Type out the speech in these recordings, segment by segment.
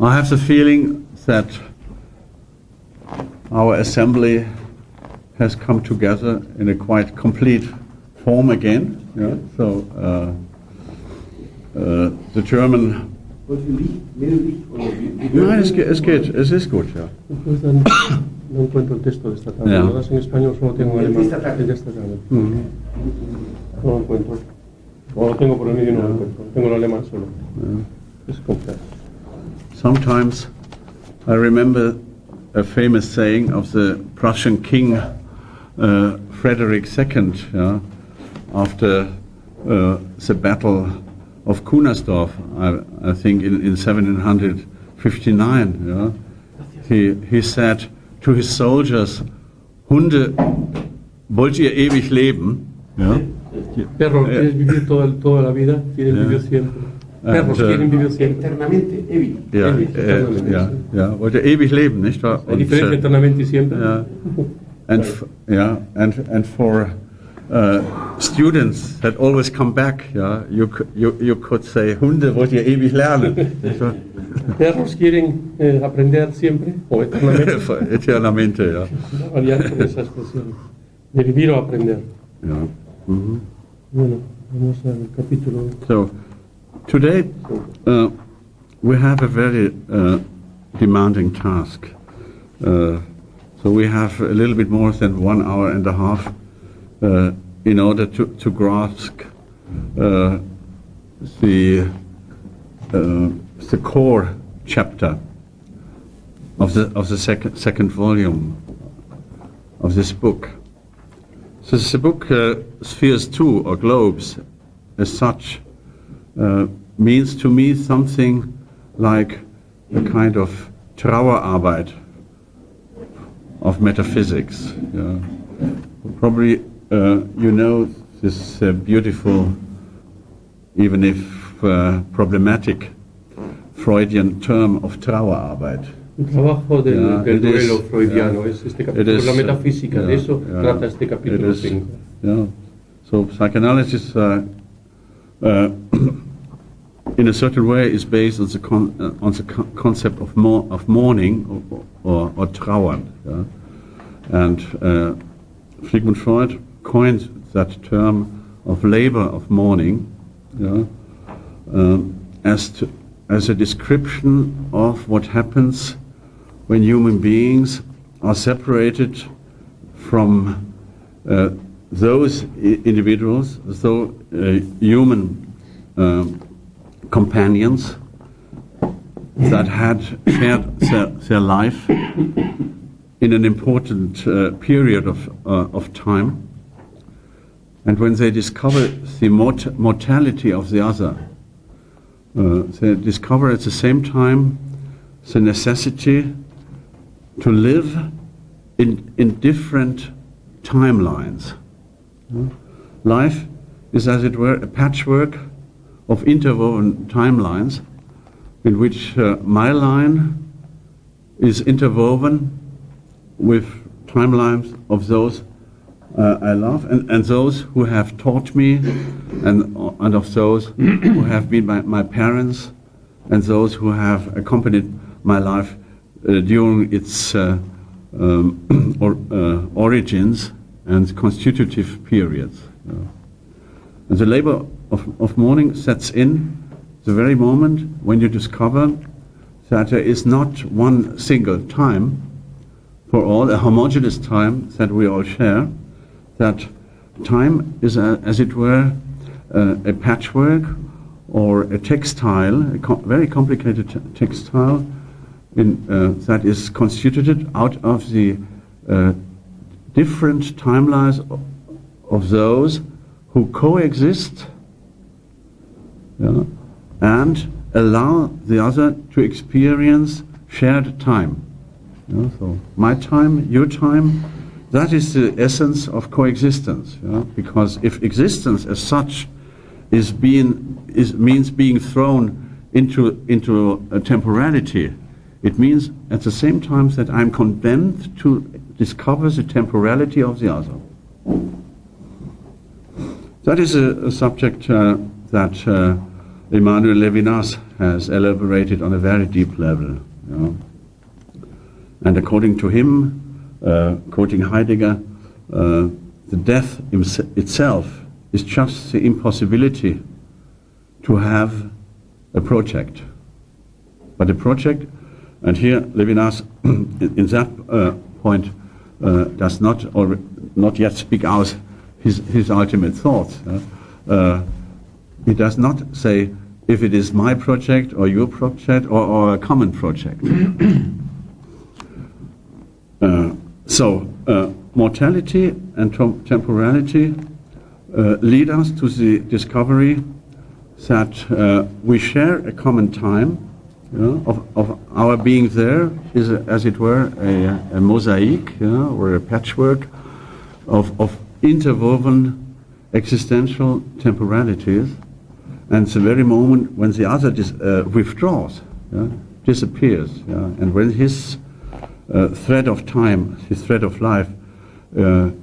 I have the feeling that our assembly has come together in a quite complete form again. Yeah? So the German. Nein, es geht, es ist gut, ja. No encuentro el texto de esta tarde. Yeah. Lo das en español, solo tengo en alemán. El de esta tarde. No lo encuentro. O lo tengo por el medio y no lo encuentro. Tengo el alemán solo. Es complejo. Sometimes I remember a famous saying of the Prussian king Frederick II, yeah, after the battle of Kunersdorf, I think in 1759. Yeah, he said to his soldiers, Hunde, wollt ihr ewig leben? Yeah. Perros, ¿quieres vivir toda la vida? ¿Quieres vivir siempre? Perros, ¿quieren vivir siempre? Eternamente, ewig. Ja, wollt ihr ewig leben, nicht wahr? La diferencia eternamente y siempre. And for students that always come back, yeah, you could say, Hunde, wollt ihr ewig lernen? Perros quieren aprender siempre o eternamente. Eternamente, ja. Una variante de esa expresión. De vivir o aprender. Ja. Mhm. Bueno, vamos al capítulo. So, today we have a very demanding task. So we have a little bit more than 1 hour and a half in order to grasp the core chapter of the second volume of this book. So the book Spheres 2, or Globes, as such, means to me something like a kind of Trauerarbeit of metaphysics. Yeah. Probably you know this beautiful, even if problematic, Freudian term of Trauerarbeit. El trabajo del duelo freudiano es este capítulo, la metafísica de eso trata este capítulo 5. Yeah. So psychoanalysis, in a certain way, is based on the concept of mourning or trauern. Yeah? And Sigmund Freud coined that term of labor of mourning, yeah, as a description of what happens when human beings are separated from those individuals, so human companions that had shared their life in an important period of time, and when they discover the mortality of the other, they discover at the same time the necessity to live in different timelines. Life is, as it were, a patchwork of interwoven timelines in which my line is interwoven with timelines of those I love and those who have taught me, and of those who have been my parents, and those who have accompanied my life during its origins and constitutive periods. And the labor of mourning sets in the very moment when you discover that there is not one single time for all, a homogeneous time that we all share, that time is, as it were, a patchwork or a textile, very complicated textile that is constituted out of the different timelines of those who coexist, yeah, and allow the other to experience shared time. Yeah, so my time, your time, that is the essence of coexistence. Yeah? Because if existence as such means being thrown into a temporality, it means at the same time that I'm condemned to discover the temporality of the other. That is a subject that Emmanuel Levinas has elaborated on a very deep level. And according to him, quoting Heidegger, the death itself is just the impossibility to have a project. But a project, and here Levinas in that point does not yet speak out his ultimate thoughts. He does not say if it is my project or your project or a common project. So mortality and temporality lead us to the discovery that we share a common time. Of our being there is, as it were, a mosaic, or a patchwork of interwoven existential temporalities, and the very moment when the other withdraws, disappears, and when his thread of time, his thread of life,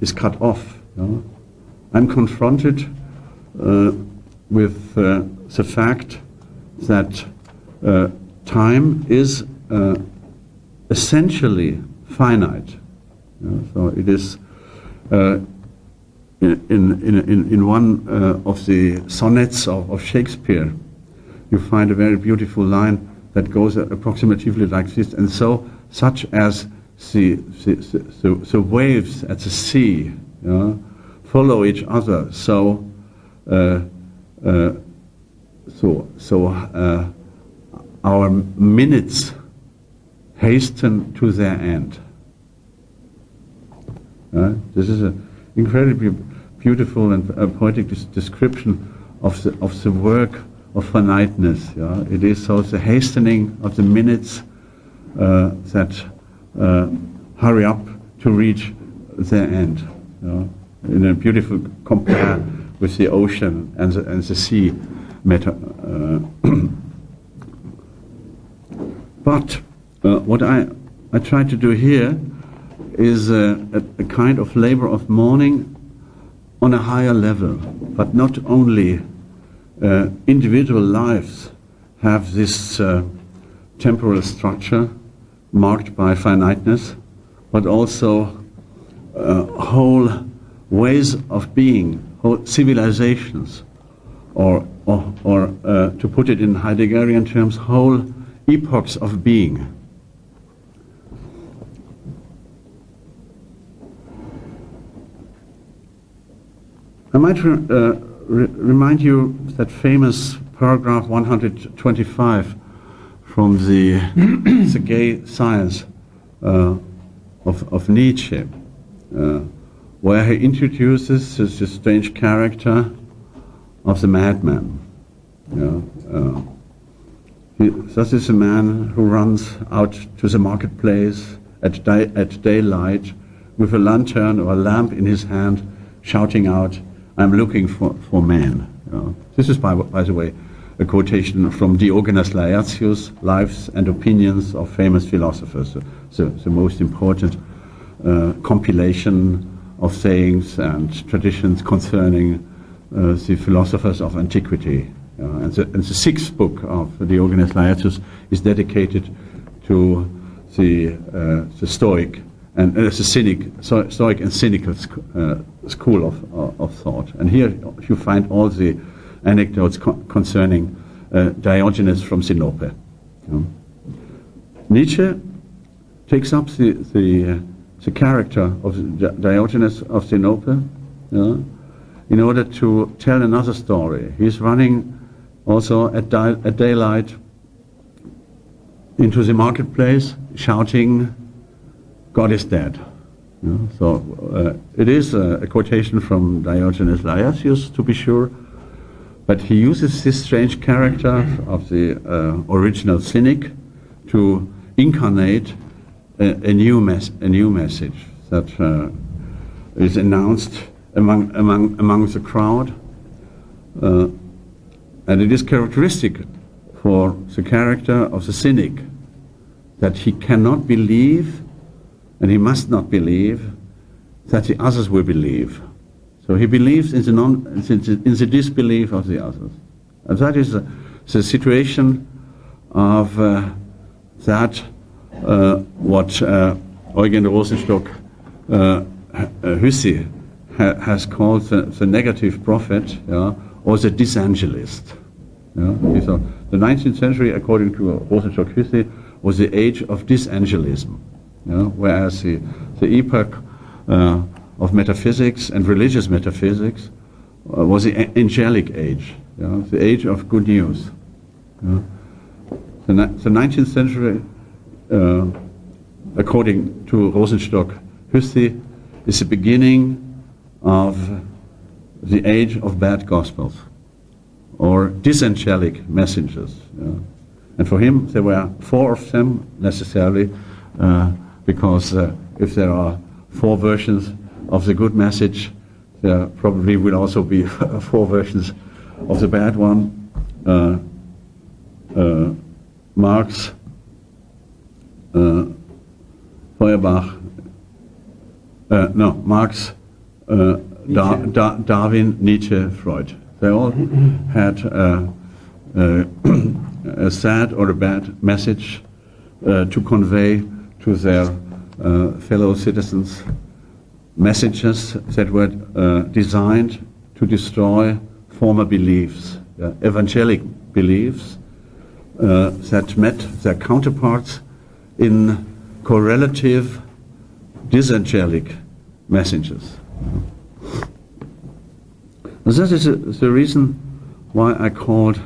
is cut off, I'm confronted with the fact that time is essentially finite. So it is in one of the sonnets of Shakespeare, you find a very beautiful line that goes approximatively like this: and so, such as the waves at the sea follow each other, so our minutes hasten to their end. This is an incredibly beautiful and poetic description of the work of finiteness. It is so the hastening of the minutes that hurry up to reach their end. In a beautiful compare with the ocean and the sea matter. But what I try to do here is a kind of labor of mourning on a higher level. But not only individual lives have this temporal structure marked by finiteness, but also whole ways of being, whole civilizations, or to put it in Heideggerian terms, whole epochs of being. I might remind you that famous paragraph 125 from the gay science of Nietzsche, where he introduces this strange character of the madman. This is a man who runs out to the marketplace at daylight with a lantern or a lamp in his hand, shouting out, "I'm looking for men." This is, by the way, a quotation from Diogenes Laertius' Lives and Opinions of Famous Philosophers, the most important compilation of sayings and traditions concerning the philosophers of antiquity. And the sixth book of Diogenes Laertius is dedicated to the Stoic and the Stoic and cynical school of thought. And here you find all the anecdotes concerning Diogenes from Sinope. Nietzsche takes up the character of Diogenes of Sinope in order to tell another story. He's running also at daylight into the marketplace, shouting, "God is dead." So it is a quotation from Diogenes Laertius, to be sure, but he uses this strange character of the original cynic to incarnate a new message that is announced among the crowd. And it is characteristic for the character of the cynic that he cannot believe, and he must not believe, that the others will believe. So he believes in the disbelief of the others. And that is the situation of that what Eugen Rosenstock Hüssi has called the negative prophet, or the disangelist. So the 19th century, according to Rosenstock Hüssi, was the age of disangelism, whereas the epoch of metaphysics and religious metaphysics was the angelic age, the age of good news. The 19th century, according to Rosenstock Hüssi, is the beginning of the age of bad gospels, or disangelic messengers. And for him, there were 4 of them necessarily, because if there are 4 versions of the good message, there probably will also be 4 versions of the bad one. Marx, Feuerbach, Marx, Darwin, Nietzsche, Freud. They all had a sad or a bad message to convey to their fellow citizens, messages that were designed to destroy former beliefs, evangelic beliefs that met their counterparts in correlative, disangelic messages. And that is the reason why I called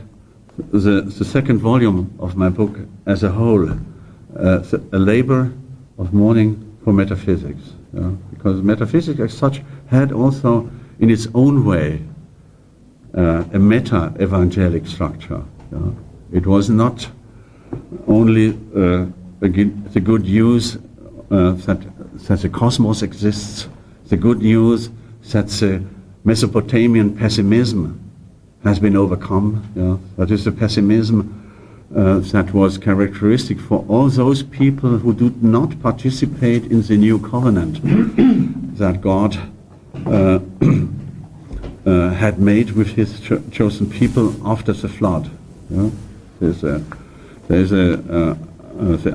the second volume of my book as a whole a labor of mourning for metaphysics. Because metaphysics as such had also in its own way a meta-evangelic structure. It was not only the good news that the cosmos exists, the good news that the Mesopotamian pessimism has been overcome. That is the pessimism that was characteristic for all those people who did not participate in the new covenant that God had made with his chosen people after the flood. There's the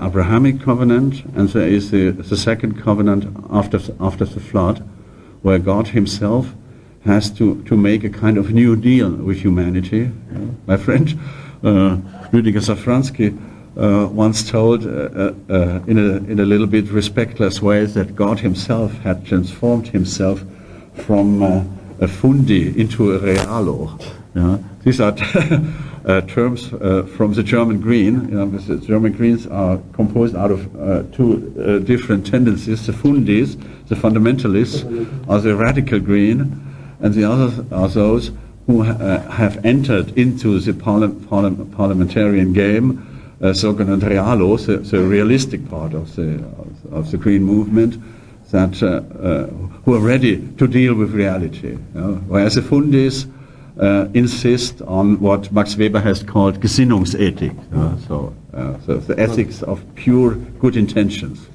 Abrahamic covenant, and there is the second covenant after the flood, where God himself has to make a kind of new deal with humanity. My friend Rüdiger Safransky once told in a little bit respectless way that God himself had transformed himself from a fundi into a realo. These are terms from the German Green. The German Greens are composed out of 2 different tendencies. The fundis, the fundamentalists, are the radical Green, and the others are those who have entered into the parliamentarian game, sogenannte Realos, the realistic part of the Green movement, that who are ready to deal with reality. Whereas the fundis insist on what Max Weber has called Gesinnungsethik, so the ethics of pure good intentions.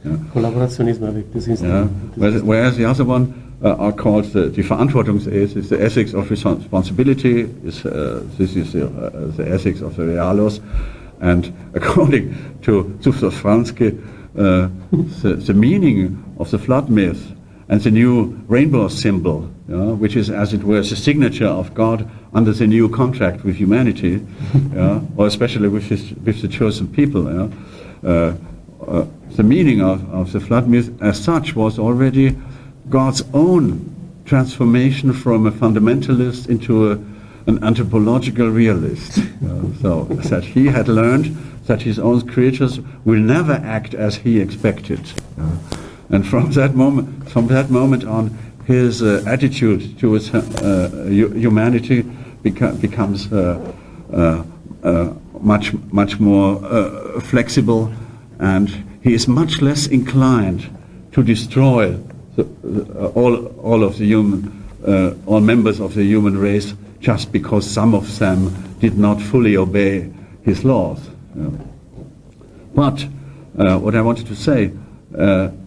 Whereas the other one are called the Verantwortungsethik, the ethics of responsibility. This is the ethics of the Realos, and according to Safransky, the meaning of the flood myth and the new rainbow symbol, which is, as it were, the signature of God under the new contract with humanity, or especially with the chosen people. The meaning of the flood myth as such was already God's own transformation from a fundamentalist into an anthropological realist. So that he had learned that his own creatures will never act as he expected. And from that moment on, his attitude towards humanity becomes much more flexible, and he is much less inclined to destroy all of the human, all members of the human race, just because some of them did not fully obey his laws. But what I wanted to say,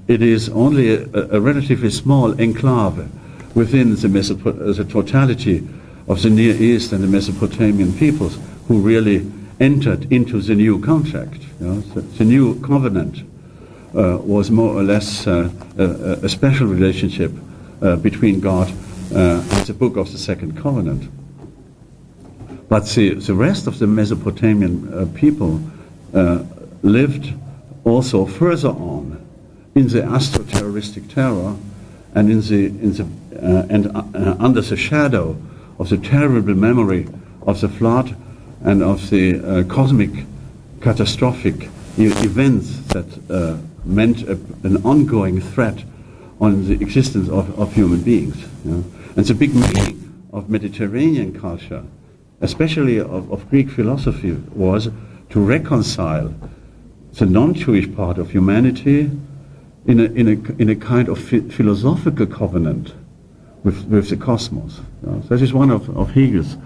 it is only a relatively small enclave within the totality of the Near East and the Mesopotamian peoples who really entered into the new contract. The new covenant was more or less a special relationship between God and the book of the second covenant. But the rest of the Mesopotamian people lived also further on in the astro-terroristic terror and under the shadow of the terrible memory of the flood and of the cosmic catastrophic events that meant an ongoing threat on the existence of human beings. And the big meaning of Mediterranean culture, especially of Greek philosophy, was to reconcile the non-Jewish part of humanity in a kind of philosophical covenant with the cosmos. That is one of Hegel's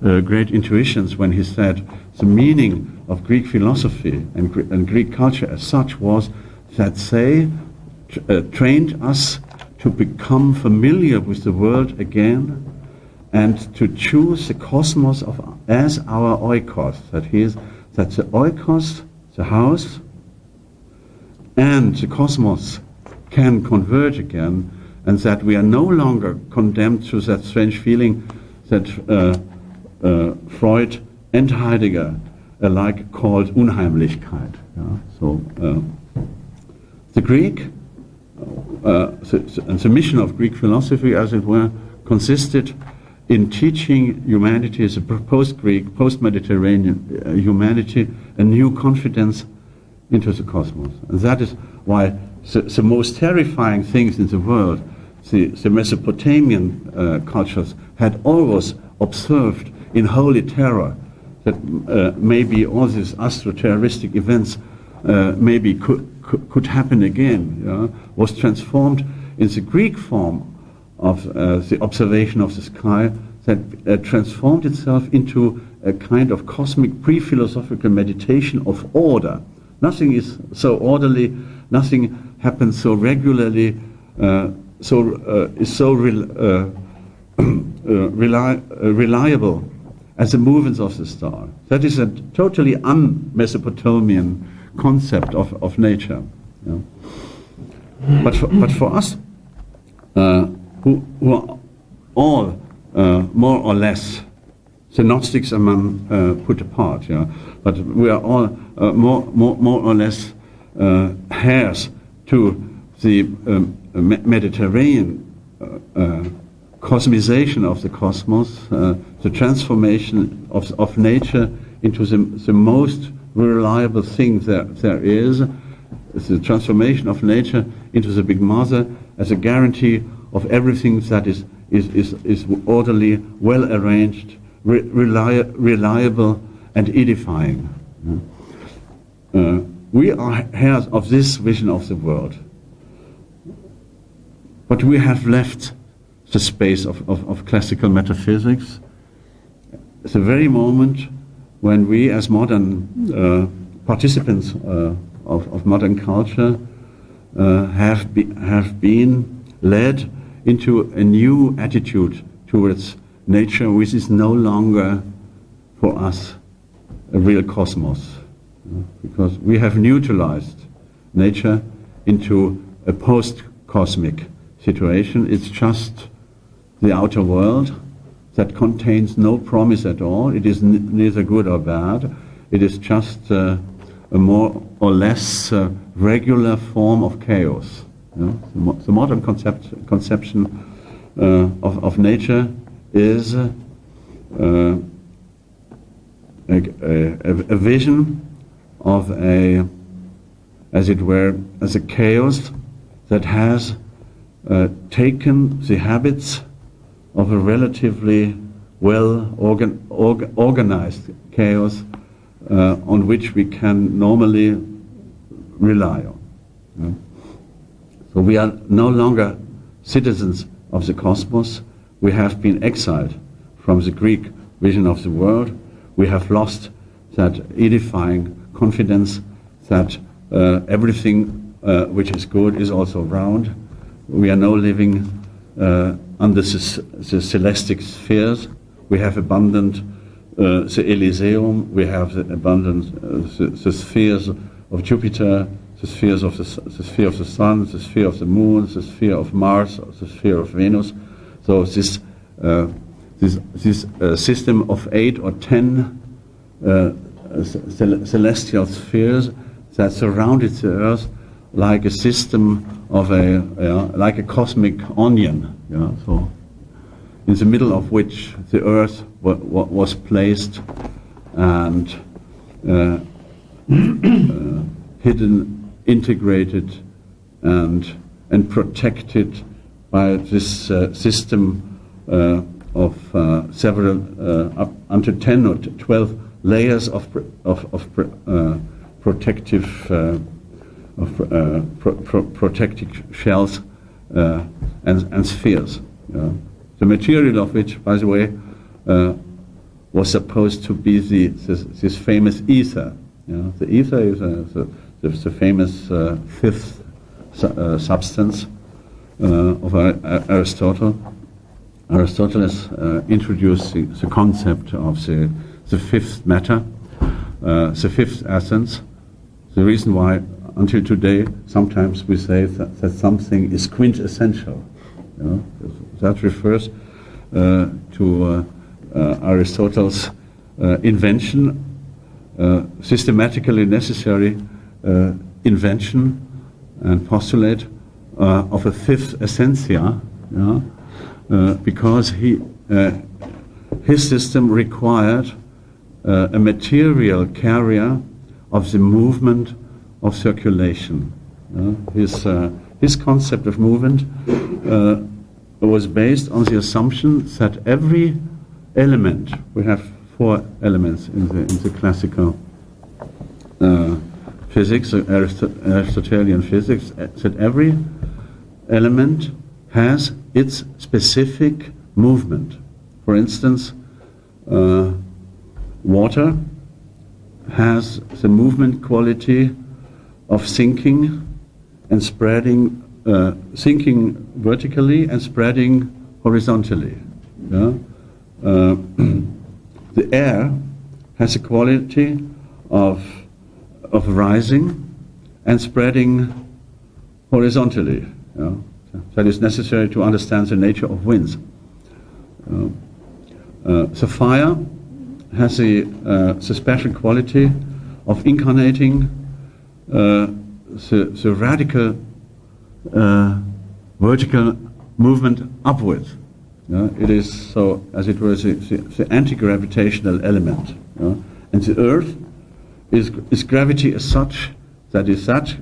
great intuitions when he said the meaning of Greek philosophy and Greek culture as such was that they trained us to become familiar with the world again and to choose the cosmos as our oikos. That the oikos, the house, and the cosmos can converge again, and that we are no longer condemned to that strange feeling that Freud and Heidegger alike called Unheimlichkeit. So the Greek, and the mission of Greek philosophy, as it were, consisted in teaching humanity, as a post-Greek, post-Mediterranean humanity, a new confidence into the cosmos. And that is why the most terrifying things in the world, the Mesopotamian cultures had always observed in holy terror that maybe all these astro-terroristic events maybe could happen again, was transformed in the Greek form of the observation of the sky that transformed itself into a kind of cosmic pre-philosophical meditation of order. Nothing is so orderly, nothing happens so regularly, is so reliable as the movements of the star. That is a totally un-Mesopotamian concept of nature. But for us, who are all more or less, the Gnostics among put apart, but we are all more or less heirs to the Mediterranean cosmization of the cosmos, the transformation of nature into the most reliable thing there is, the transformation of nature into the Big Mother as a guarantee of everything that is orderly, well arranged, reliable, and edifying. We are heirs of this vision of the world, but we have left the space of classical metaphysics. The very moment when we, as modern participants of modern culture, have been led into a new attitude towards nature, which is no longer for us a real cosmos, because we have neutralized nature into a post-cosmic situation. It's just the outer world that contains no promise at all. It is neither good or bad. It is just a more or less regular form of chaos. The modern conception of nature is a vision of as it were, as a chaos that has taken the habits of a relatively well organized chaos on which we can normally rely on. So we are no longer citizens of the cosmos. We have been exiled from the Greek vision of the world. We have lost that edifying confidence that everything which is good is also round. We are now living under the celestic spheres. We have abandoned the Elysium, we have the abundance, the spheres of Jupiter, the sphere of the Sun, the sphere of the Moon, the sphere of Mars, the sphere of Venus. So this system of 8 or 10 celestial spheres that surrounded the Earth like a system of like a cosmic onion. So in the middle of which the Earth was placed and hidden, integrated, and protected by this system of several up unto 10 or 12 layers of protective protective shells and spheres. The material of which, by the way, was supposed to be this famous ether. The ether is the famous fifth substance of Aristotle. Aristotle has introduced the concept of the fifth matter, the fifth essence. The reason why, until today, sometimes we say that something is quintessential. That refers to Aristotle's invention, systematically necessary invention and postulate of a fifth essentia, because his system required a material carrier of the movement of circulation. His concept of movement was based on the assumption that every element, we have 4 elements in the classical physics, Aristotelian physics, that every element has its specific movement. For instance, water has the movement quality of sinking and spreading, sinking vertically and spreading horizontally. The air has a quality of rising and spreading horizontally. That is necessary to understand the nature of winds. The fire has the special quality of incarnating the radical vertical movement upwards. It is so, as it were, the anti-gravitational element. And the Earth is gravity as such, that is that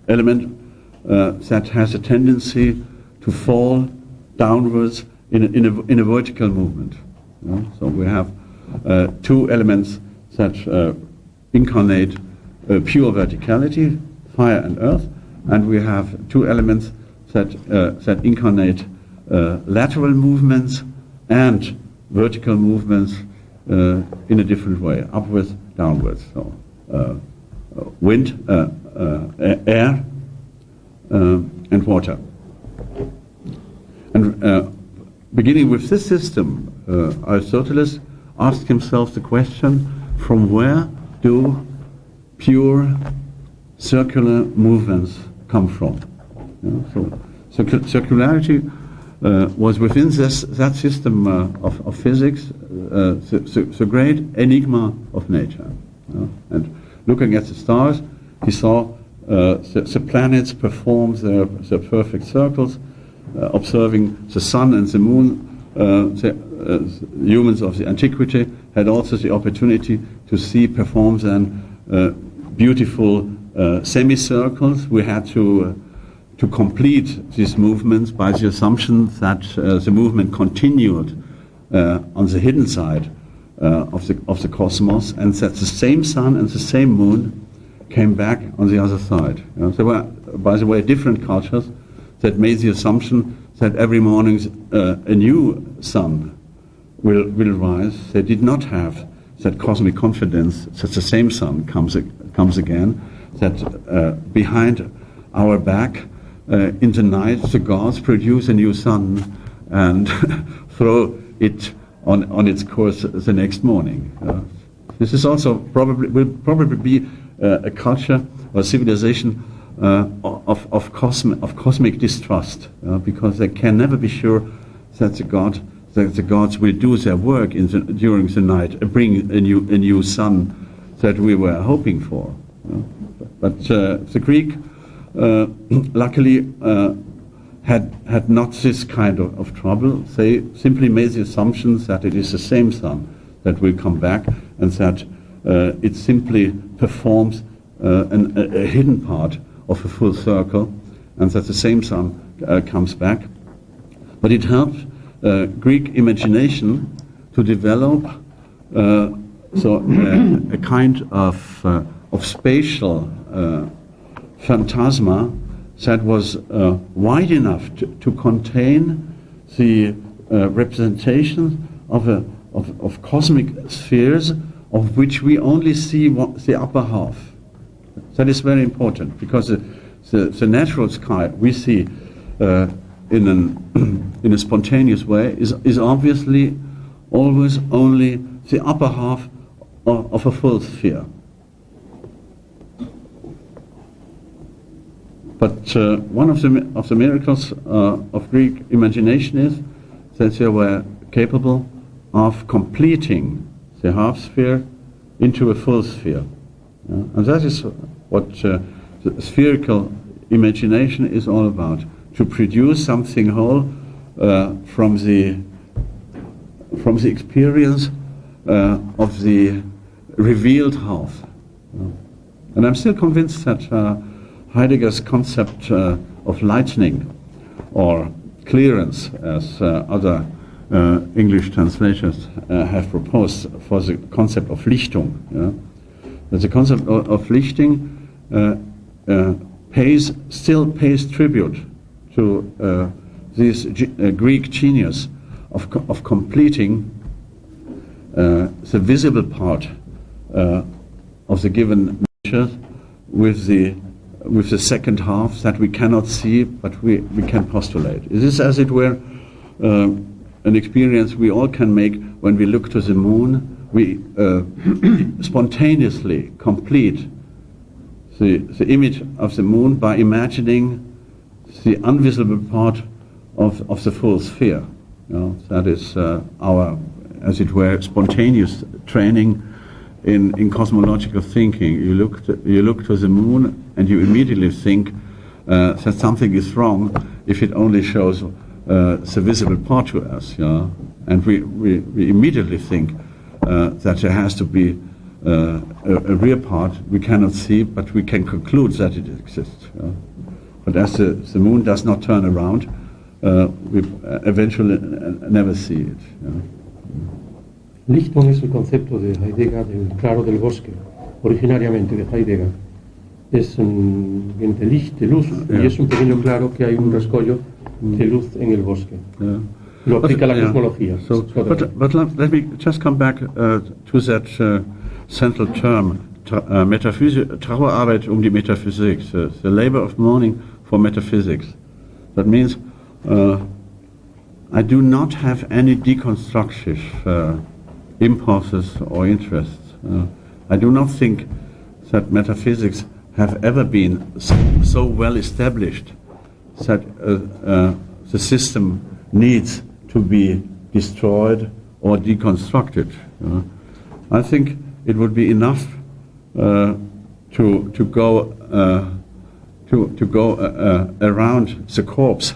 element that has a tendency to fall downwards in a vertical movement. So we have 2 elements that incarnate pure verticality, fire and earth, and we have 2 elements that incarnate lateral movements and vertical movements in a different way, upwards, downwards. So wind, air, and water. And beginning with this system, Aristotle asked himself the question, from where do pure circular movements come from? So circularity was within that system of physics the great enigma of nature. And looking at the stars, he saw the planets perform their perfect circles, observing the sun and the moon. Humans of the antiquity had also the opportunity to see perform then beautiful semicircles. We had to complete these movements by the assumption that the movement continued on the hidden side of the cosmos, and that the same sun and the same moon came back on the other side. There were, by the way, different cultures that made the assumption that every morning a new sun will rise. They did not have that cosmic confidence that the same sun comes again, that behind our back in the night the gods produce a new sun and throw it on its course the next morning. This is also will probably be a culture or civilization of cosmic distrust, because they can never be sure that the gods will do their work during the night, bring a new sun that we were hoping for. But the Greek, luckily, had not this kind of trouble. They simply made the assumptions that it is the same sun that will come back, and that it simply performs a hidden part of a full circle, and that the same sun comes back. But it helped Greek imagination to develop a kind of spatial phantasma that was wide enough to contain the representation of cosmic spheres, of which we only see the upper half. That is very important, because the natural sky we see in a spontaneous way is obviously always only the upper half of a full sphere. But one of the miracles of Greek imagination is that they were capable of completing the half sphere into a full sphere. And that is what the spherical imagination is all about, to produce something whole from the experience of the revealed half. And I'm still convinced that Heidegger's concept of lightning, or clearance, as other English translators have proposed for the concept of Lichtung, that the concept of Lichting still pays tribute to this Greek genius of completing the visible part of the given nature with the second half that we cannot see, but we can postulate. It is, as it were, an experience we all can make when we look to the moon. We spontaneously complete the image of the moon by imagining the invisible part of the full sphere. That is our, as it were, spontaneous training in cosmological thinking. You look to the moon and you immediately think that something is wrong if it only shows the visible part to us. And we immediately think that there has to be a rear part we cannot see, but we can conclude that it exists. But as the moon does not turn around, we eventually never see it. Lichtung es el concepto de Heidegger del claro del bosque, originariamente de Heidegger. Es viene de Licht, de luz, y es un pequeño claro que hay un rascollo de luz en el bosque. Lo aplica la cosmología. But let me just come back to that central term, Trauerarbeit die Metaphysik, the labor of mourning for metaphysics. That means I do not have any deconstructive impulses or interests. I do not think that metaphysics have ever been so well established that the system needs to be destroyed or deconstructed. I think it would be enough to go around the corpse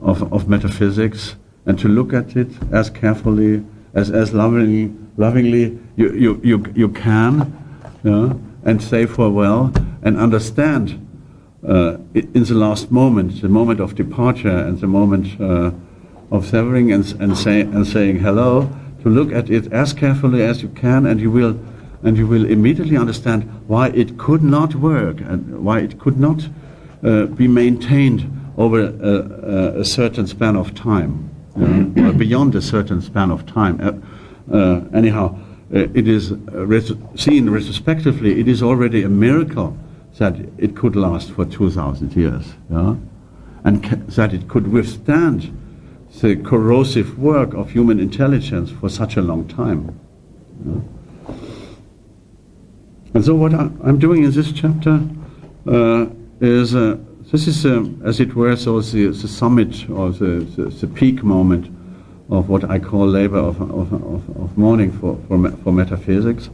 of metaphysics and to look at it as carefully, as lovingly you can, and say farewell and understand in the last moment, the moment of departure and the moment of severing and saying hello, to look at it as carefully as you can, and you will immediately understand why it could not work and why it could not be maintained over a certain span of time, or beyond a certain span of time. Anyhow, it is seen retrospectively. It is already a miracle that it could last for 2,000 years, and that it could withstand the corrosive work of human intelligence for such a long time. And so what I'm doing in this chapter is, this is, as it were, so the summit or the peak moment of what I call labor of mourning for metaphysics.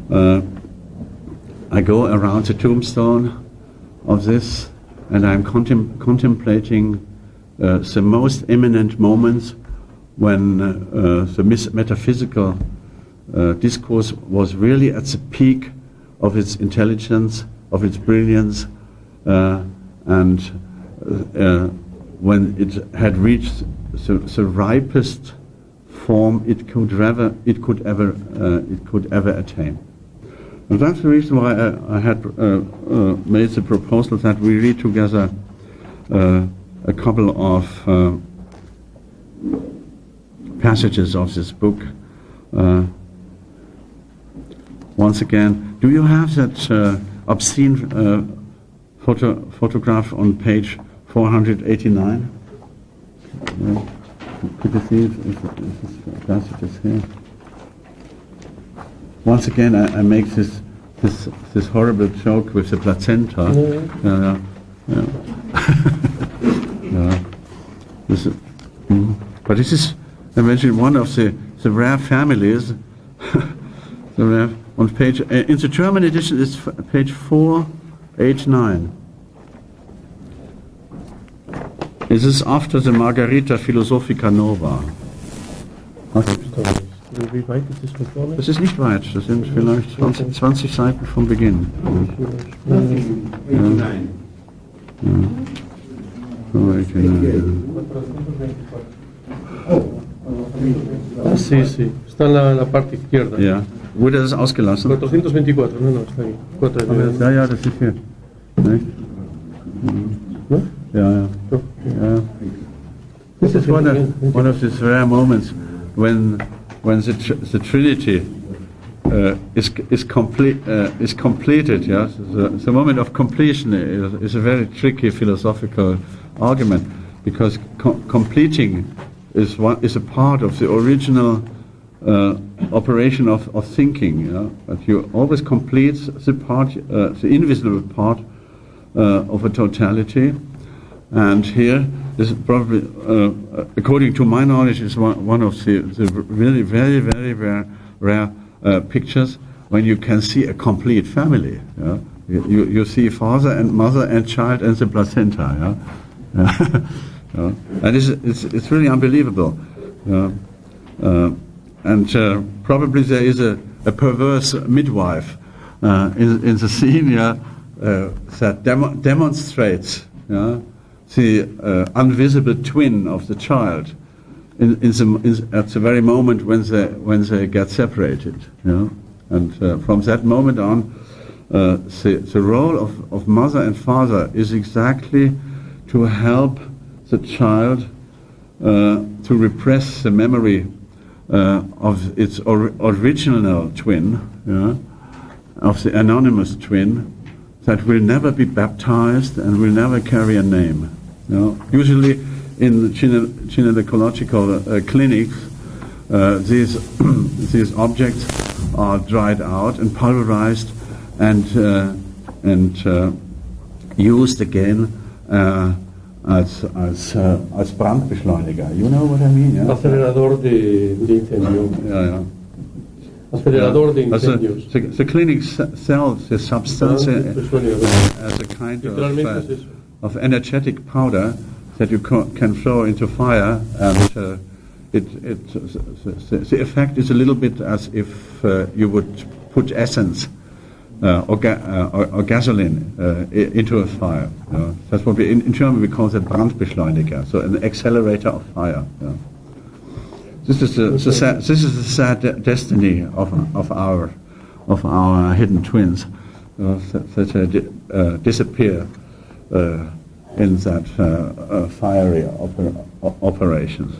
I go around the tombstone of this, and I'm contemplating the most imminent moments when the metaphysical discourse was really at the peak of its intelligence, of its brilliance, and when it had reached the ripest form it could ever attain. And that's the reason why I had made the proposal that we read together a couple of passages of this book. Once again, do you have that obscene photograph on page 489? Could you see if this passage is here? Once again, I make this horrible joke with the placenta. But this is, I mentioned, one of the rare families. On page, in the German edition, it's page 489. This is after the Margarita Philosophica Nova. Wie weit ist das von vorne? Das ist nicht weit, das sind vielleicht 20 Seiten vom Beginn. Ah, sí, sí. Está en la parte izquierda. Ja. Wurde das ausgelassen? 424, no, está ahí. Ja, das ist hier. Nicht? No? Ja. This is one of these rare moments when the Trinity is completed. Yeah, the moment of completion is a very tricky philosophical argument, because completing is a part of the original operation of thinking. Yeah? But you always complete the part, the invisible part of a totality. And here, this is probably, according to my knowledge, is one of the really very, very rare pictures when you can see a complete family. Yeah? You see father and mother and child and the placenta. Yeah? Yeah. And it's really unbelievable. And probably there is a perverse midwife in the scene, yeah, that demonstrates, yeah, the invisible twin of the child at the very moment when they get separated. Yeah? And from that moment on, the role of mother and father is exactly to help the child to repress the memory of its original twin, yeah, of the anonymous twin, that will never be baptized and will never carry a name. You know? Usually in gynecological clinics, these objects are dried out and pulverized and used again als Brandbeschleuniger. You know what I mean? Yeah? Acelerador de incendio. Yeah. Acelerador de incendios. The clinic sells the substance as a kind of energetic powder that you can throw into fire, and the effect is a little bit as if you would put essence or gasoline into a fire. That's what in German we call that Brandbeschleuniger, so an accelerator of fire. This is the sad destiny of our hidden twins, that disappear in that fiery operations.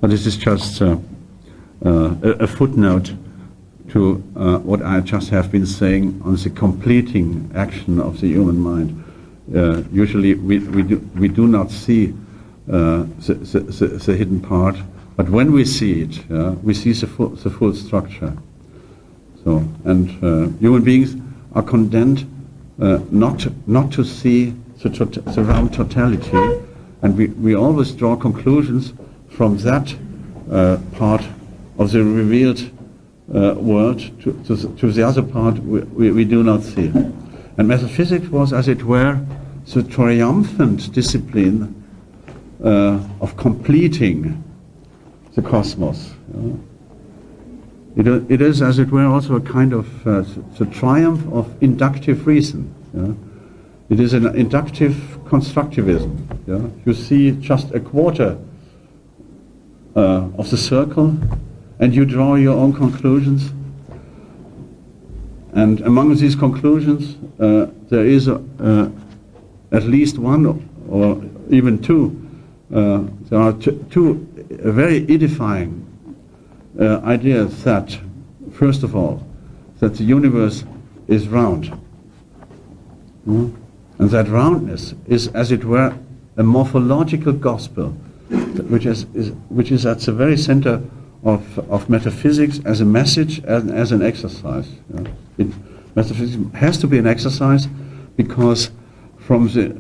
But this is just a footnote to what I just have been saying on the completing action of the human mind. Usually we do not see the hidden part. But when we see it, we see the full structure. So, and human beings are condemned not to see the round totality, and we always draw conclusions from that part of the revealed world to the other part we do not see. And metaphysics was, as it were, the triumphant discipline of completing the cosmos. It is, as it were, also a kind of the triumph of inductive reason. It is an inductive constructivism. You see just a quarter of the circle, and you draw your own conclusions. And among these conclusions, there is at least one or even two. There are two very edifying ideas that, first of all, that the universe is round. And that roundness is, as it were, a morphological gospel, which is at the very center of metaphysics as a message and as an exercise. Metaphysics has to be an exercise because from the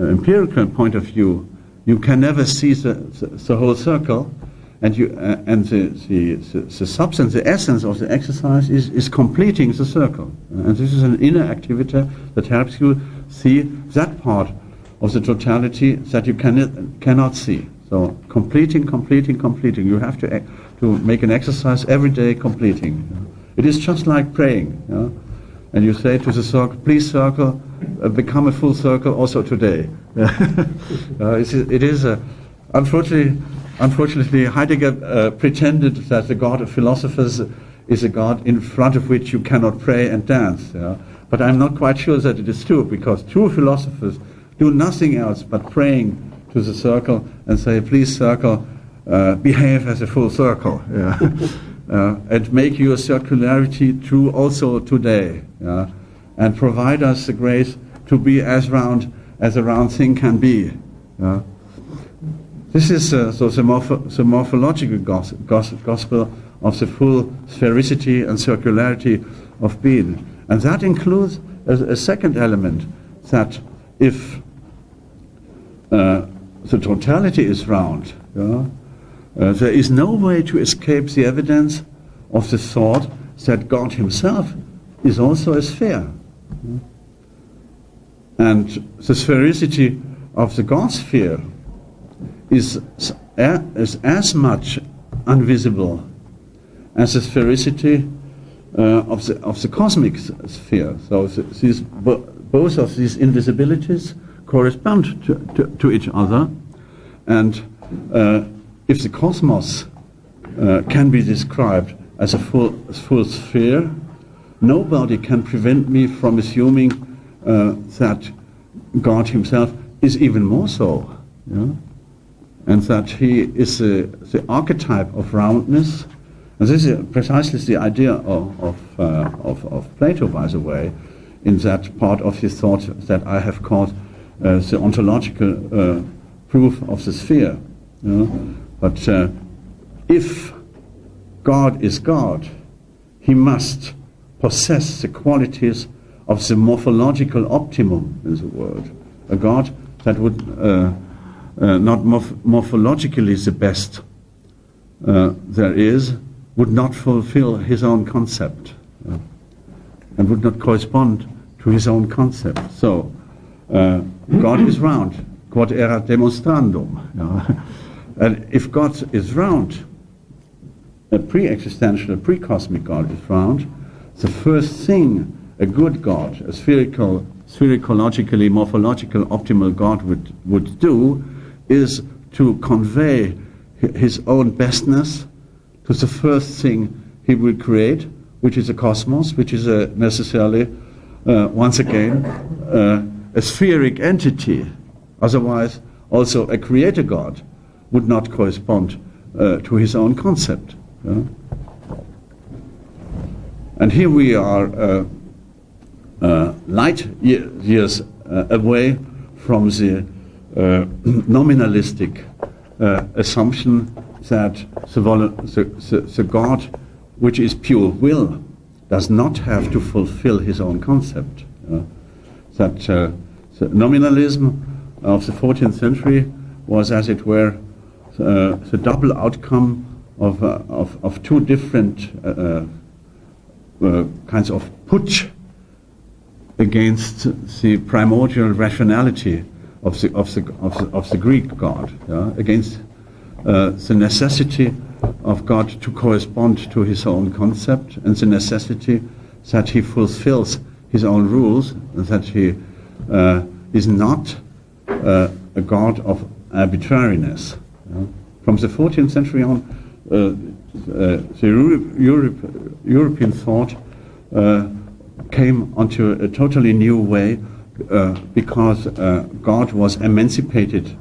empirical point of view, you can never see the whole circle, and the substance, the essence of the exercise is completing the circle. And this is an inner activity that helps you see that part of the totality that you cannot see. So completing. You have to make an exercise every day, completing. It is just like praying. And you say to the circle, please circle, become a full circle also today. It is unfortunately, Heidegger pretended that the God of philosophers is a God in front of which you cannot pray and dance. But I'm not quite sure that it is true, because true philosophers do nothing else but praying to the circle and say, please circle, behave as a full circle. And make your circularity true also today. And provide us the grace to be as round as a round thing can be. This is the morphological gospel of the full sphericity and circularity of being. And that includes a second element, that if the totality is round, there is no way to escape the evidence of the thought that God himself is also a sphere. And the sphericity of the God sphere is as much invisible as the sphericity of the cosmic sphere. So both of these invisibilities correspond to each other. And if the cosmos can be described as a full sphere, nobody can prevent me from assuming that God himself is even more so, and that he is the archetype of roundness. And this is precisely the idea of Plato, by the way, in that part of his thought that I have called the ontological proof of the sphere. But if God is God, he must possess the qualities of the morphological optimum in the world. A God that would not morphologically the best there is, would not fulfill his own concept and would not correspond to his own concept. So God is round, quod erat demonstrandum. And if God is round, a pre-existential, pre-cosmic God is round, the first thing a good God, a sphericalogically, morphological, optimal God would do is to convey his own bestness to the first thing he will create, which is a cosmos, which is necessarily, once again, a spheric entity. Otherwise, also a creator God would not correspond to his own concept. And here we are light years away from the nominalistic assumption that the God, which is pure will, does not have to fulfill his own concept. That the nominalism of the 14th century was, as it were, the double outcome of two different kinds of putsch against the primordial rationality of the Greek God, against the necessity of God to correspond to his own concept, and the necessity that he fulfills his own rules, and that he is not a God of arbitrariness. From the 14th century on, the European thought came onto a totally new way because God was emancipated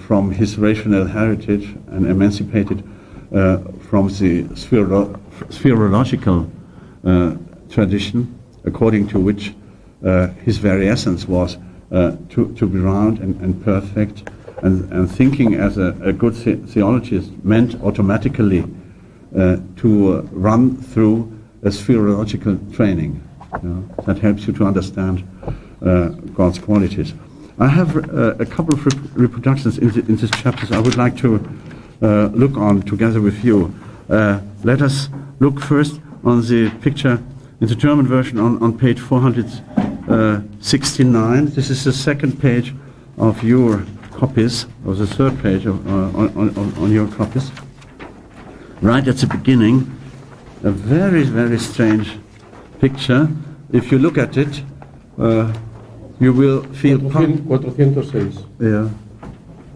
from his rational heritage and emancipated from the sphaerological tradition, according to which his very essence was to be round and perfect, and thinking as a good theologist meant automatically to run through a sphaerological training that helps you to understand God's qualities. I have a couple of reproductions in these chapters I would like to look on together with you. Let us look first on the picture in the German version on page 469. This is the second page of your copies, or the third page on your copies. Right at the beginning, a very, very strange picture. If you look at it, you will feel 406. Yeah,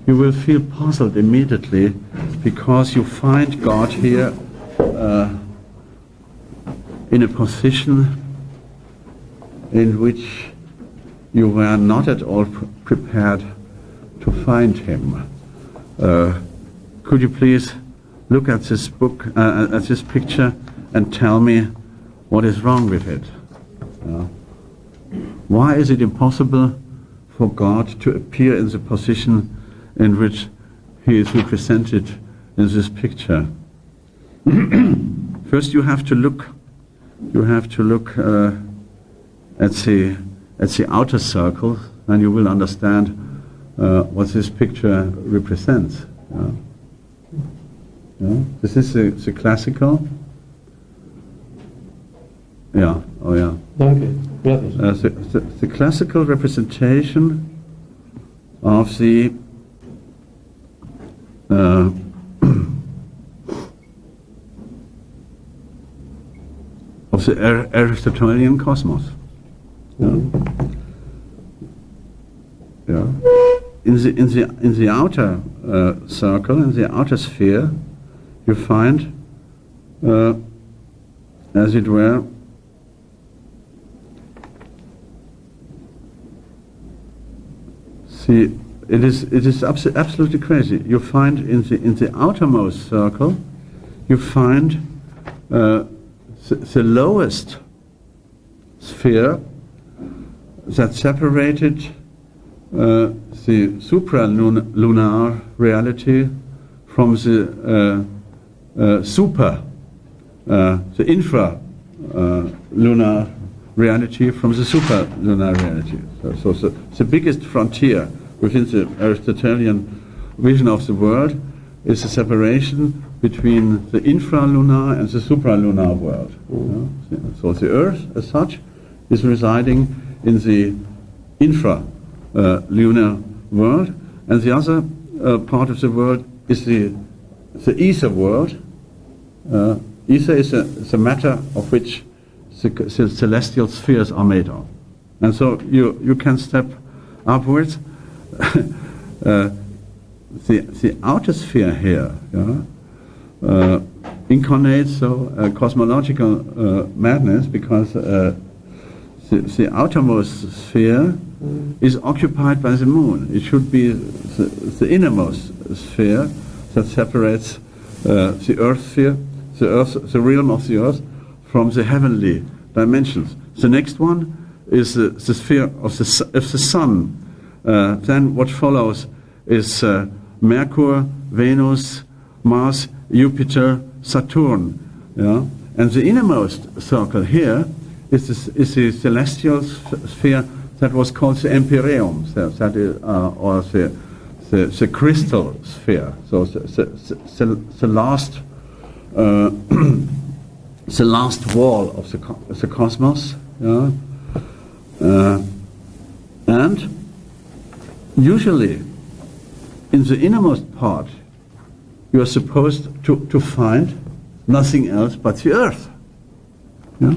you will feel puzzled immediately, because you find God here in a position in which you were not at all prepared to find him. Could you please look at this book, at this picture, and tell me what is wrong with it? Why is it impossible for God to appear in the position in which he is represented in this picture? First, you have to look at the outer circle, and you will understand what this picture represents. This is the classical. Yeah. Oh, yeah. The classical representation of the Aristotelian cosmos. In the outer circle, in the outer sphere, you find, as it were, see, it is absolutely crazy. You find in the outermost circle, you find the lowest sphere that separated the supralunar reality from the the infralunar reality from the superlunar reality. So the biggest frontier within the Aristotelian vision of the world is the separation between the infralunar and the supralunar world. So the Earth, as such, is residing in the infralunar world, and the other part of the world is the ether world. Ether is the matter of which the celestial spheres are made of. And so you can step upwards. The outer sphere here incarnates cosmological madness, because the outermost sphere is occupied by the moon. It should be the innermost sphere that separates the earth sphere, the realm of the earth, from the heavenly dimensions. The next one is the sphere of the sun, then what follows is Mercury, Venus, Mars, Jupiter, Saturn. Yeah? And the innermost circle here is the celestial sphere that was called the Empyreum, that is, or the crystal sphere. So the last the last wall of the cosmos. Yeah? And usually, in the innermost part, you are supposed to find nothing else but the Earth. Yeah?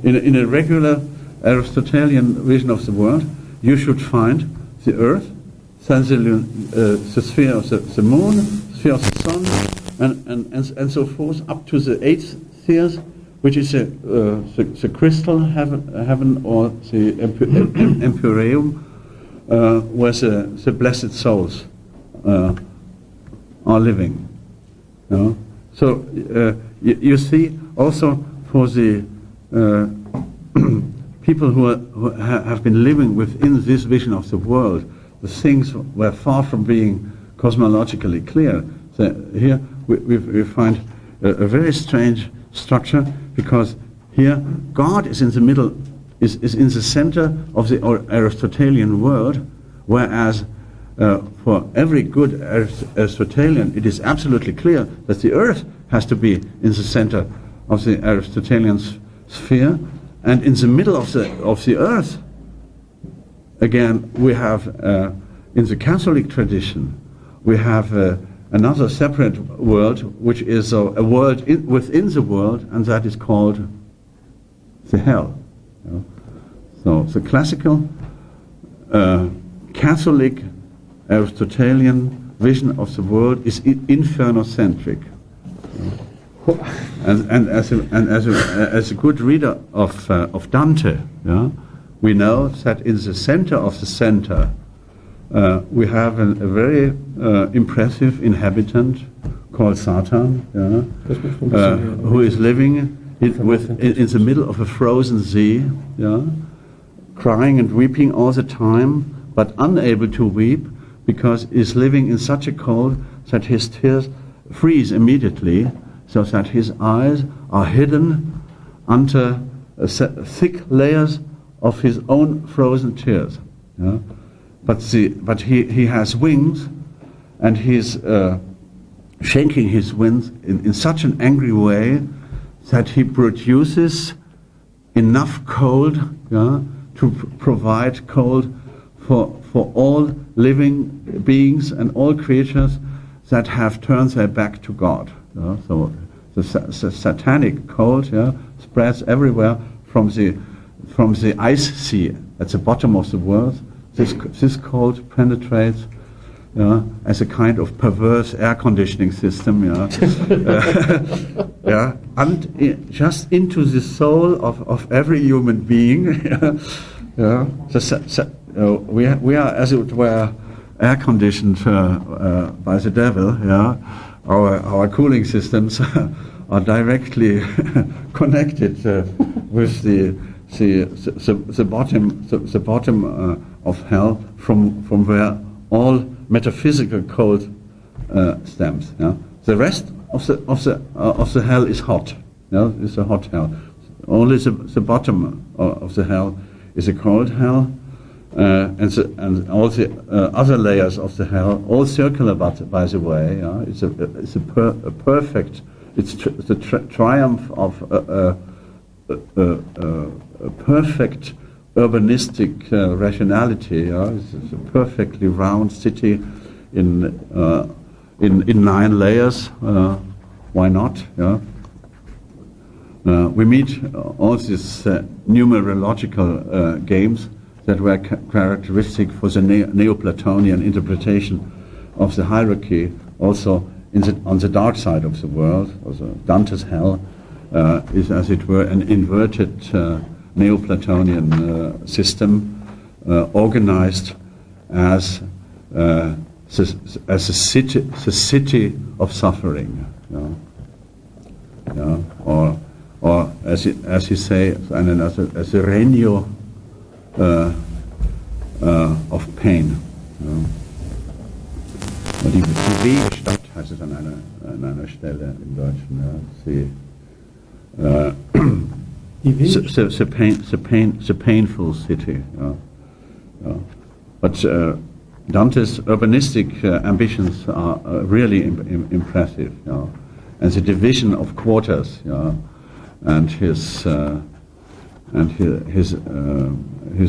In a regular Aristotelian vision of the world, you should find the Earth, then the sphere of the Moon, the sphere of the Sun, and so forth, up to the 8th spheres, which is the crystal heaven or the Empyreum, where the blessed souls are living. You know? So you see, also for the people who have been living within this vision of the world, the things were far from being cosmologically clear. So here we find a very strange structure, because here God is in the middle, is in the center of the Aristotelian world, whereas for every good Aristotelian it is absolutely clear that the Earth has to be in the center of the Aristotelian sphere, and in the middle of the Earth, again, we have in the Catholic tradition, we have another separate world, which is a world within the world, and that is called the hell. You know? So the classical Catholic Aristotelian vision of the world is infernocentric. You know? And as a good reader of Dante, yeah, we know that in the center of the center we have a very impressive inhabitant called Satan, yeah, who is living in the middle of a frozen sea, yeah, crying and weeping all the time, but unable to weep because he is living in such a cold that his tears freeze immediately, so that his eyes are hidden under thick layers of his own frozen tears. Yeah? But he has wings, and he's shaking his wings in such an angry way that he produces enough cold, yeah, to provide cold for all living beings and all creatures that have turned their back to God. Yeah? So the satanic cold, yeah, spreads everywhere from the ice sea at the bottom of the world. This cold penetrates as a kind of perverse air conditioning system, yeah, yeah, and just into the soul of every human being. Yeah, we are, as it were, air conditioned by the devil. Yeah, our cooling systems are directly connected with the bottom of hell, from where all metaphysical cold stems. Yeah? The rest of the hell is hot. Yeah? It's a hot hell. Only the bottom of the hell is a cold hell, and all the other layers of the hell, all circular, by the way. Yeah? It's a perfect. It's the triumph of a perfect urbanistic rationality. It's a perfectly round city in 9 layers. Why not? Yeah? We meet all these numerological games that were characteristic for the Neoplatonian interpretation of the hierarchy, also on the dark side of the world. Also Dante's hell is, as it were, an inverted Neoplatonian system, organized as the city of suffering, or as you say, as a regno of pain. Die Wehstadt heißt es an einer Stelle im Deutschen. The painful city. But Dante's urbanistic ambitions are really impressive. And the division of quarters, and his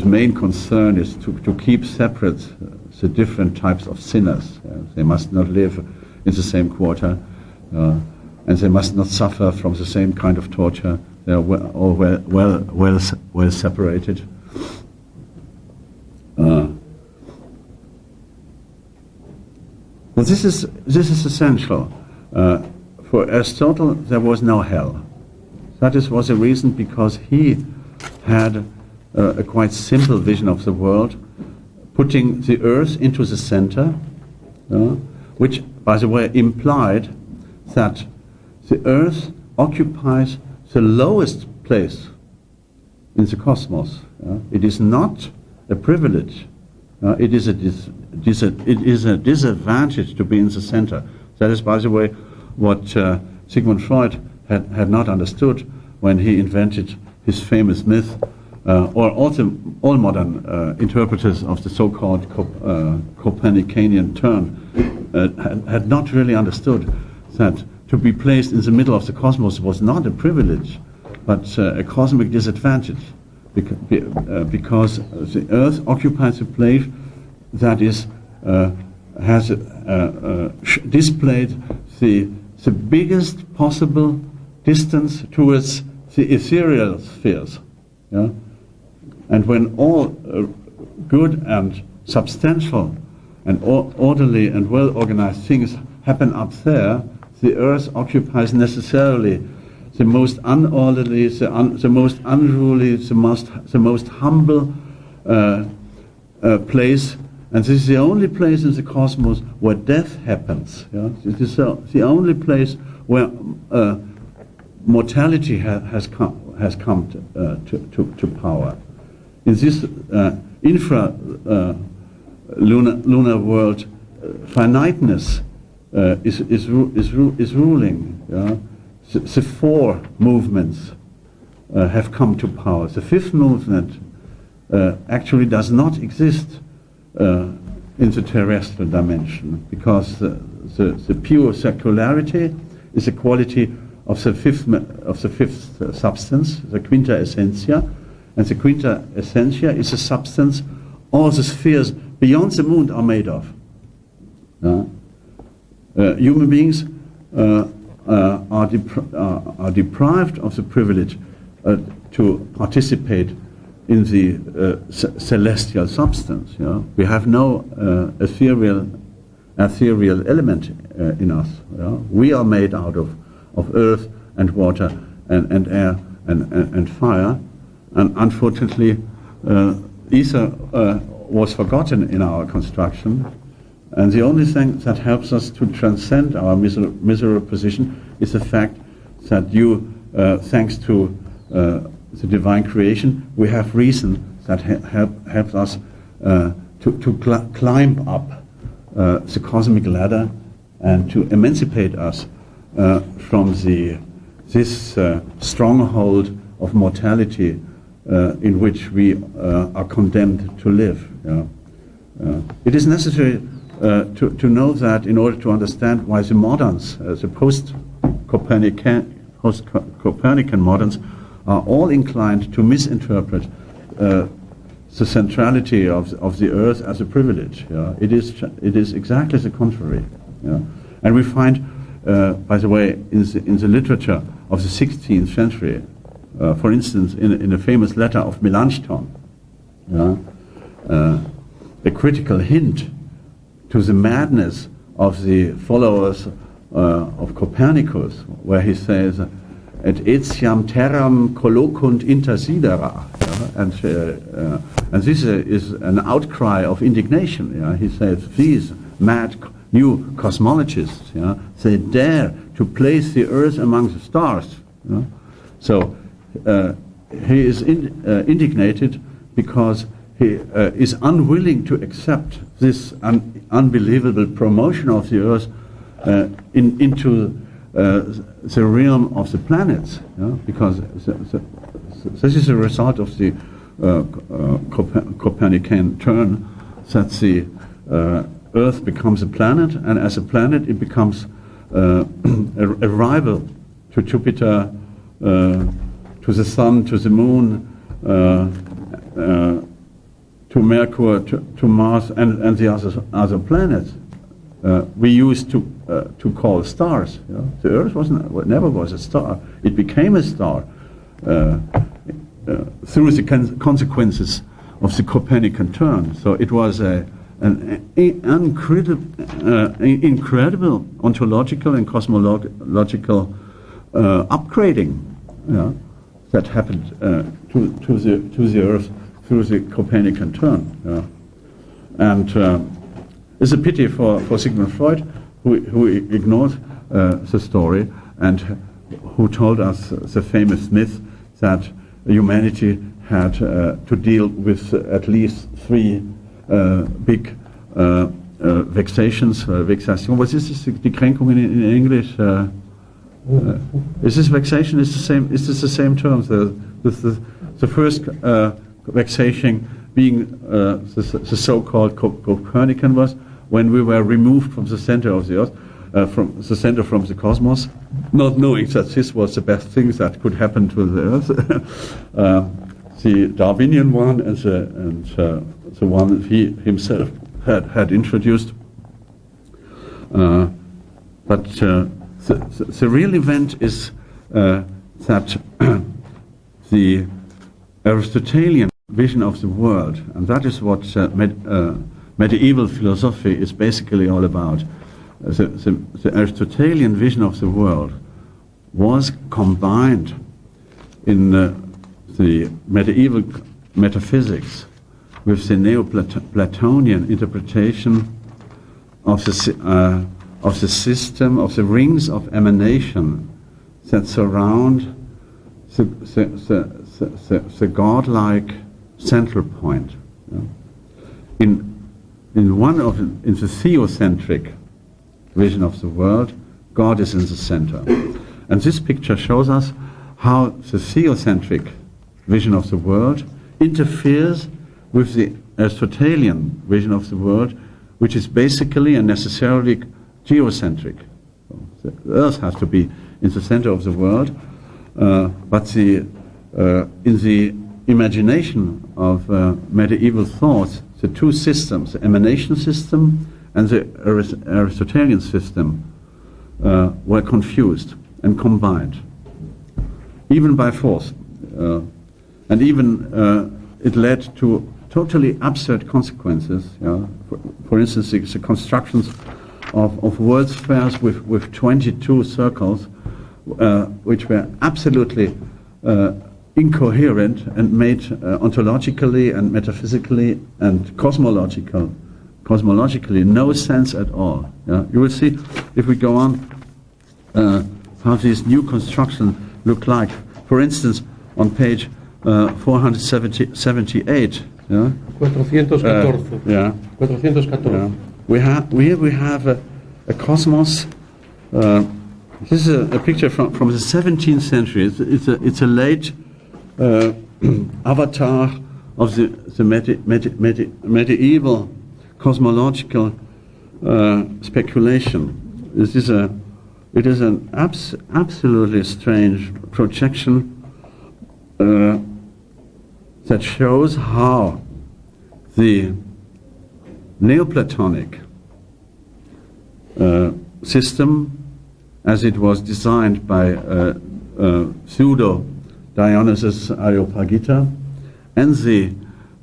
main concern is to keep separate the different types of sinners. They must not live in the same quarter, and they must not suffer from the same kind of torture. They are well separated. Well, this is essential. For Aristotle, there was no hell. That was a reason because he had a quite simple vision of the world, putting the earth into the center, which, by the way, implied that the earth occupies the lowest place in the cosmos. It is not a privilege. It is a disadvantage to be in the center. That is, by the way, what Sigmund Freud had not understood when he invented his famous myth, or also all modern interpreters of the so-called Copernican turn had not really understood that to be placed in the middle of the cosmos was not a privilege, but a cosmic disadvantage, because the Earth occupies a place that has displayed the biggest possible distance towards the ethereal spheres. And when all good and substantial and orderly and well-organized things happen up there, the Earth occupies necessarily the most unorderly, the most unruly, the most humble place. And this is the only place in the cosmos where death happens. It is the only place where mortality has come to power. In this lunar world, finiteness is ruling. The four movements have come to power. The fifth movement actually does not exist in the terrestrial dimension, because the pure circularity is a quality of the fifth substance, the quinta essentia, and the quinta essentia is a substance all the spheres beyond the moon are made of. Human beings are deprived of the privilege to participate in the celestial substance. We have no ethereal element in us. We are made out of earth and water and air and fire, and unfortunately ether was forgotten in our construction, and the only thing that helps us to transcend our miserable position is the fact that thanks to the divine creation, we have reason that helps us to climb up the cosmic ladder and to emancipate us from this stronghold of mortality in which we are condemned to live. It is necessary to know that in order to understand why the moderns, the post-Copernican moderns, are all inclined to misinterpret the centrality of the Earth as a privilege. It is exactly the contrary. And we find, by the way, in the literature of the 16th century, for instance, in a famous letter of Melanchthon, a critical hint to the madness of the followers of Copernicus, where he says, "Et etiam terram collocunt inter sidera," and this is an outcry of indignation. He says, these mad new cosmologists, they dare to place the Earth among the stars. So he is indignated because is unwilling to accept this unbelievable promotion of the Earth into the realm of the planets, because this is a result of the Copernican turn, that the Earth becomes a planet, and as a planet it becomes a rival to Jupiter, to the Sun, to the Moon, to Mercury, to Mars, and the other planets. We used to call stars. The Earth never was a star. It became a star through the consequences of the Copernican turn. So it was an incredible ontological and cosmological upgrading that happened to the Earth through the Copernican turn. And it's a pity for Sigmund Freud, who ignored the story and who told us the famous myth that humanity had to deal with at least three big vexations. Vexation. Was this die Kränkung in English? Is this vexation? Is this the same term? The first vexation being the so-called Copernican was when we were removed from the center of the Earth, from the cosmos, not knowing that this was the best thing that could happen to the Earth. The Darwinian one and the one he himself had introduced. But the real event is that the Aristotelian vision of the world, and that is what medieval philosophy is basically all about. The Aristotelian vision of the world was combined in the medieval metaphysics with the Neoplatonian interpretation of the system of the rings of emanation that surround the godlike central point. In the theocentric vision of the world, God is in the center. And this picture shows us how the theocentric vision of the world interferes with the Aristotelian vision of the world, which is basically and necessarily geocentric. The Earth has to be in the center of the world, but in the imagination of medieval thought, the two systems, the emanation system and the Aristotelian system, were confused and combined, even by force. And even it led to totally absurd consequences. For instance, the constructions of World's Fairs with 22 circles, which were absolutely incoherent and made ontologically and metaphysically and cosmologically no sense at all. You will see, if we go on, how these new constructions look like. For instance, on page 478. 414. 414. We have a cosmos. This is a picture from the 17th century. It's a late avatar of the medieval cosmological speculation. It is an absolutely strange projection that shows how the Neoplatonic system, as it was designed by pseudo Dionysius Areopagita, and the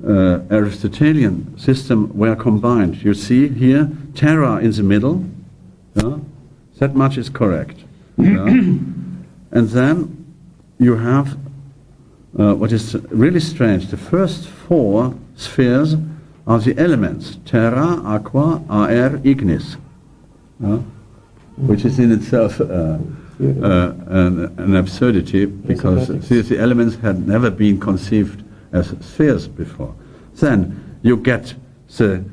Aristotelian system were combined. You see here Terra in the middle. That much is correct. And then you have what is really strange. The first four spheres are the elements: terra, aqua, aer, ignis, which is in itself an absurdity, because the elements had never been conceived as spheres before. Then you get the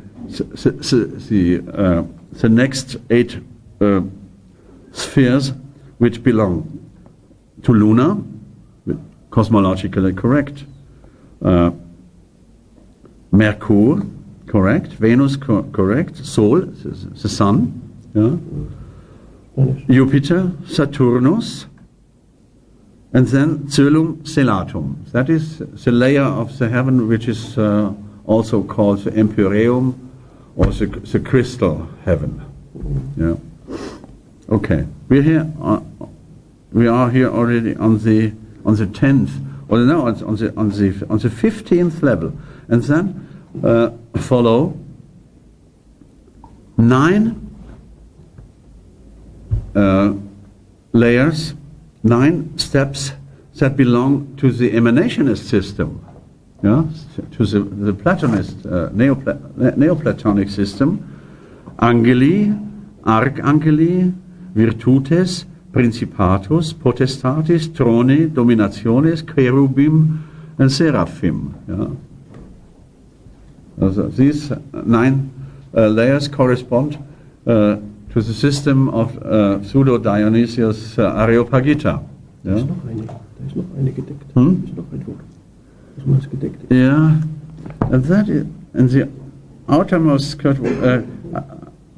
next 8 spheres which belong to Luna, cosmologically correct. Merkur, correct. Venus, correct. Sol, the sun. Yeah. Jupiter, Saturnus, and then Coelum Stellatum. That is the layer of the heaven which is also called the Empyreum or the crystal heaven. Yeah. Okay, we are here already on the 10th, or no, on the 15th level, and then follow 9 layers, 9 steps that belong to the emanationist system, yeah, to the Platonist, Neoplatonic system. Angeli, Archangeli, Virtutes, Principatus, Potestatis, Troni, Dominationes, Cherubim, and Seraphim. Yeah. So these 9 layers correspond to the system of Pseudo-Dionysius Areopagita. Ja? Da ist noch eine gedeckt. Da ist noch ein Foto. Das ist gedeckt. Yeah, and that is, and the outermost skirt.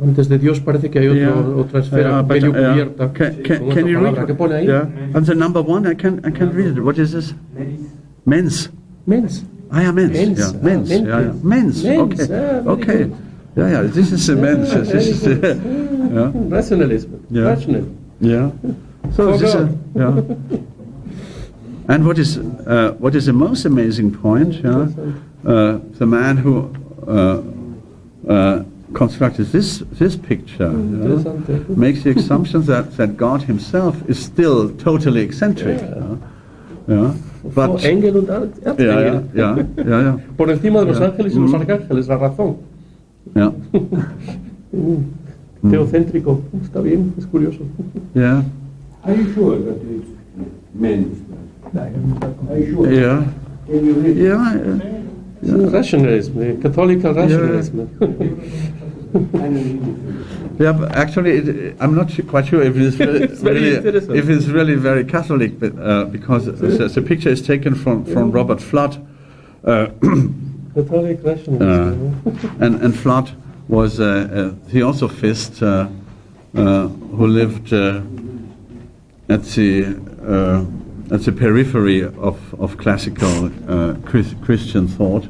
Antes de Dios parece que hay otra esfera medio cubierta. Can you read? ¿Qué pone ahí? Yeah. And the number 1, I can't read it. What is this? Mens. Mens. Ah, yeah, mens. Mens. Yeah, mens. Mens. Yeah, yeah. Mens. Okay. Okay. Yeah, yeah. This is the mens. This is the, yeah. Rationalism. Yeah. Rational. Yeah. So this is yeah. And what is the most amazing point? Yeah, the man who constructed this picture makes the assumption that God himself is still totally eccentric. Yeah. But Engel und Erzengel. Yeah. Por encima de los ángeles y los arcángeles, la razón. Yeah. Teocéntrico. Está bien, es curioso. Yeah. Are you sure that it's men? Are you sure? Yeah. Can you read it? Yeah. Rationalism, Catholic rationalism. Yeah, but actually, I'm not quite sure if it's really very Catholic, but, because the picture is taken from Robert Flood. Catholic rationalism. And Flood was a theosophist who lived at the periphery of classical Christian thought.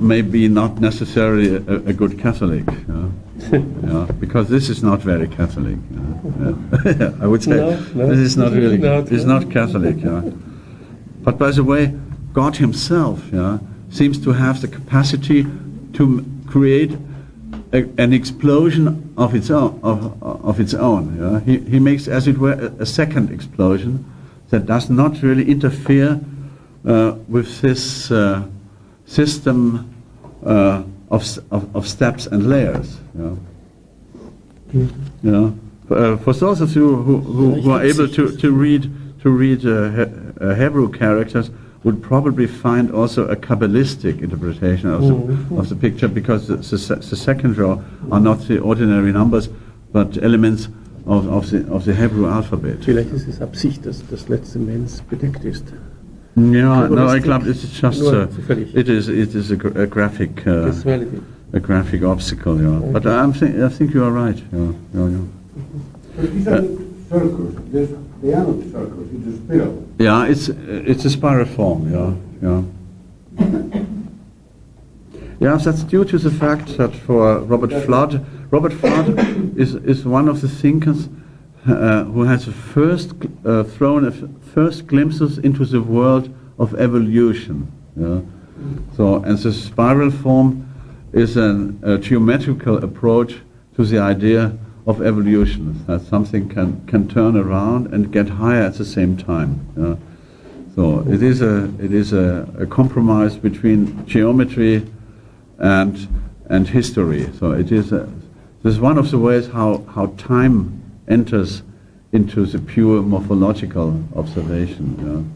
Maybe not necessarily a good Catholic, yeah, because this is not very Catholic. I would say this is not really, it's not Catholic. Yeah. But by the way, God Himself, seems to have the capacity to create an explosion of its own. Yeah. He makes, as it were, a second explosion that does not really interfere with this system of steps and layers. For those of you who are able to read Hebrew characters, would probably find also a Kabbalistic interpretation of the picture, because the second row are not the ordinary numbers, but elements of the Hebrew alphabet. Vielleicht ist es Absicht, dass das letzte Mens bedeckt ist. Yeah, no, I glaube it's just it is a graphic obstacle. Yeah, but I think you are right. Yeah. But these are circles. They are not circles. It's a spiral. Yeah, it's a spiral form. Yeah. Yeah, that's due to the fact that for Robert Flood is one of the thinkers who has thrown first glimpses into the world of evolution. Yeah? So, and the spiral form is a geometrical approach to the idea of evolution, that something can turn around and get higher at the same time. Yeah? So it is a compromise between geometry and history. So this is one of the ways how time enters into the pure morphological observation.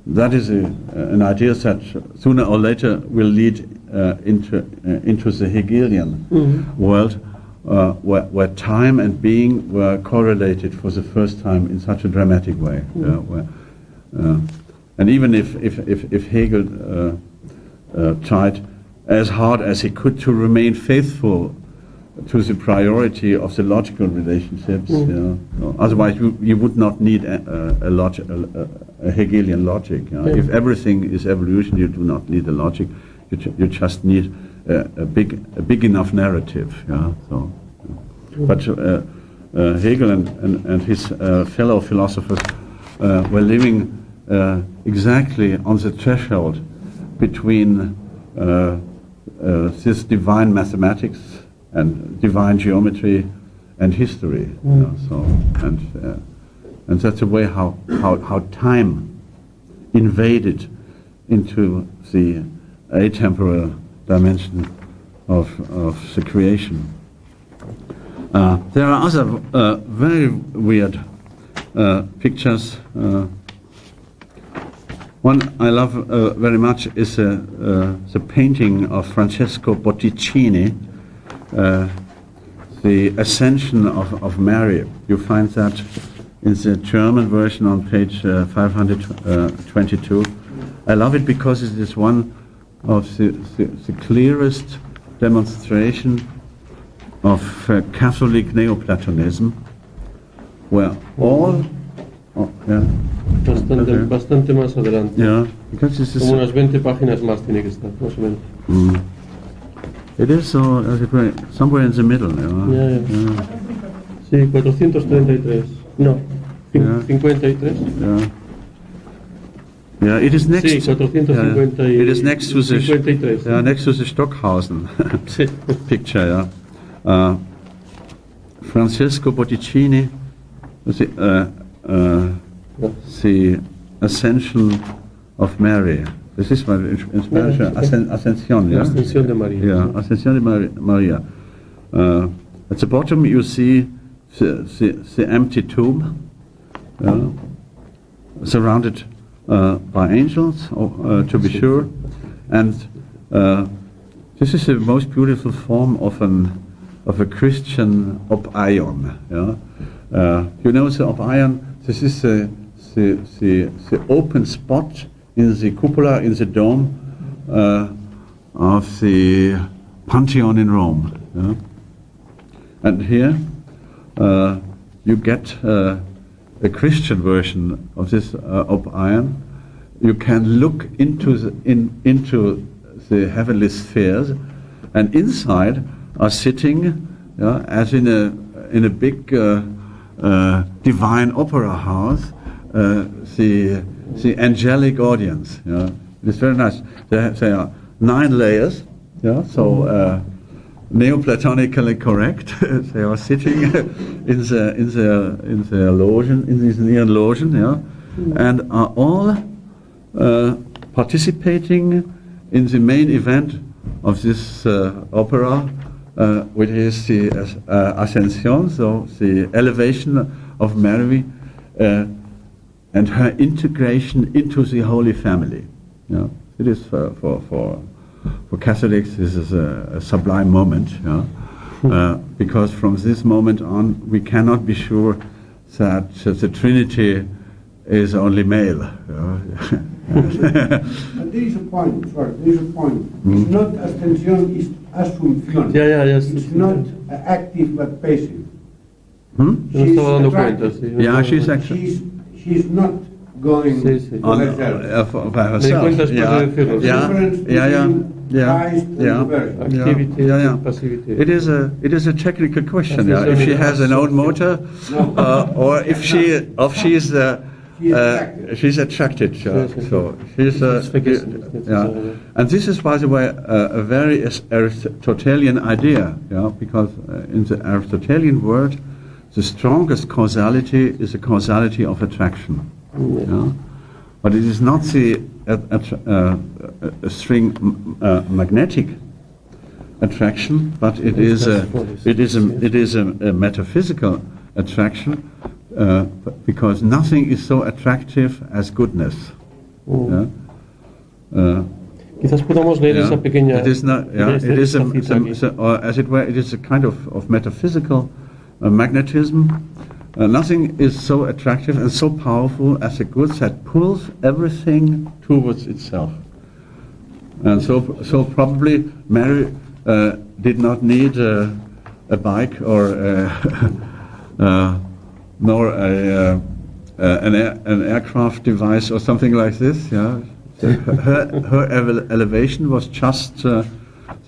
that is an idea that sooner or later will lead into the Hegelian world, where time and being were correlated for the first time in such a dramatic way. And even if Hegel tried as hard as he could to remain faithful to the priority of the logical relationships, otherwise you would not need a Hegelian logic. If everything is evolution, you do not need a logic. You just need a big enough narrative. But Hegel and his fellow philosophers were living exactly on the threshold between this divine mathematics and divine geometry and history. And that's the way how time invaded into the atemporal dimension of the creation. There are other very weird pictures. One I love very much is the painting of Francesco Botticini, the Ascension of Mary. You find that in the German version on page 522. I love it because it is one of the clearest demonstration of Catholic Neoplatonism, where all... Bastante más adelante. Because this is como unas 20 páginas más tiene que estar, más o menos. It is somewhere in the middle. Sí, 433. No, 53. Yeah, it is next. Sí, 450. It is next to the 53. Next to the Stockhausen picture. Francesco Botticini, the Ascension of Mary. This is what in Spanish, Ascensión. Ascensión de María. Ascensión de María. At the bottom you see the empty tomb, surrounded by angels, to be sure, and this is the most beautiful form of a Christian op-ion. You know the op-ion. This is the open spot in the cupola, in the dome of the Pantheon in Rome. And here you get a Christian version of this op-ion. You can look into the heavenly spheres, and inside are sitting, as in a big divine opera house, the angelic audience. It's very nice. There are 9 layers. So Neoplatonically correct. They are sitting in the logen, in this neon logen, and are all participating in the main event of this opera, which is the Ascension, so the elevation of Mary and her integration into the Holy Family. It is for Catholics, this is a sublime moment, because from this moment on we cannot be sure that the Trinity is only male. But there is a point, It's not Ascensión, it's Asunción. Yes. It's not active but passive. She's attracted. She's not going by herself. Activity and passivity. It is a technical question. If she has an own motor, or if she's attracted. So she's and this is, by the way, a very Aristotelian idea. Because in the Aristotelian world, the strongest causality is the causality of attraction. But it is not the magnetic attraction, but it is a metaphysical attraction, because nothing is so attractive as goodness. Yeah? Quizás podamos leer esa pequeña... It is not, esta cita aquí. or as it were, it is a kind of metaphysical magnetism. Nothing is so attractive and so powerful as a goods that pulls everything towards itself. And so probably Mary did not need a bike or nor an aircraft device or something like this. Yeah, her elevation was just the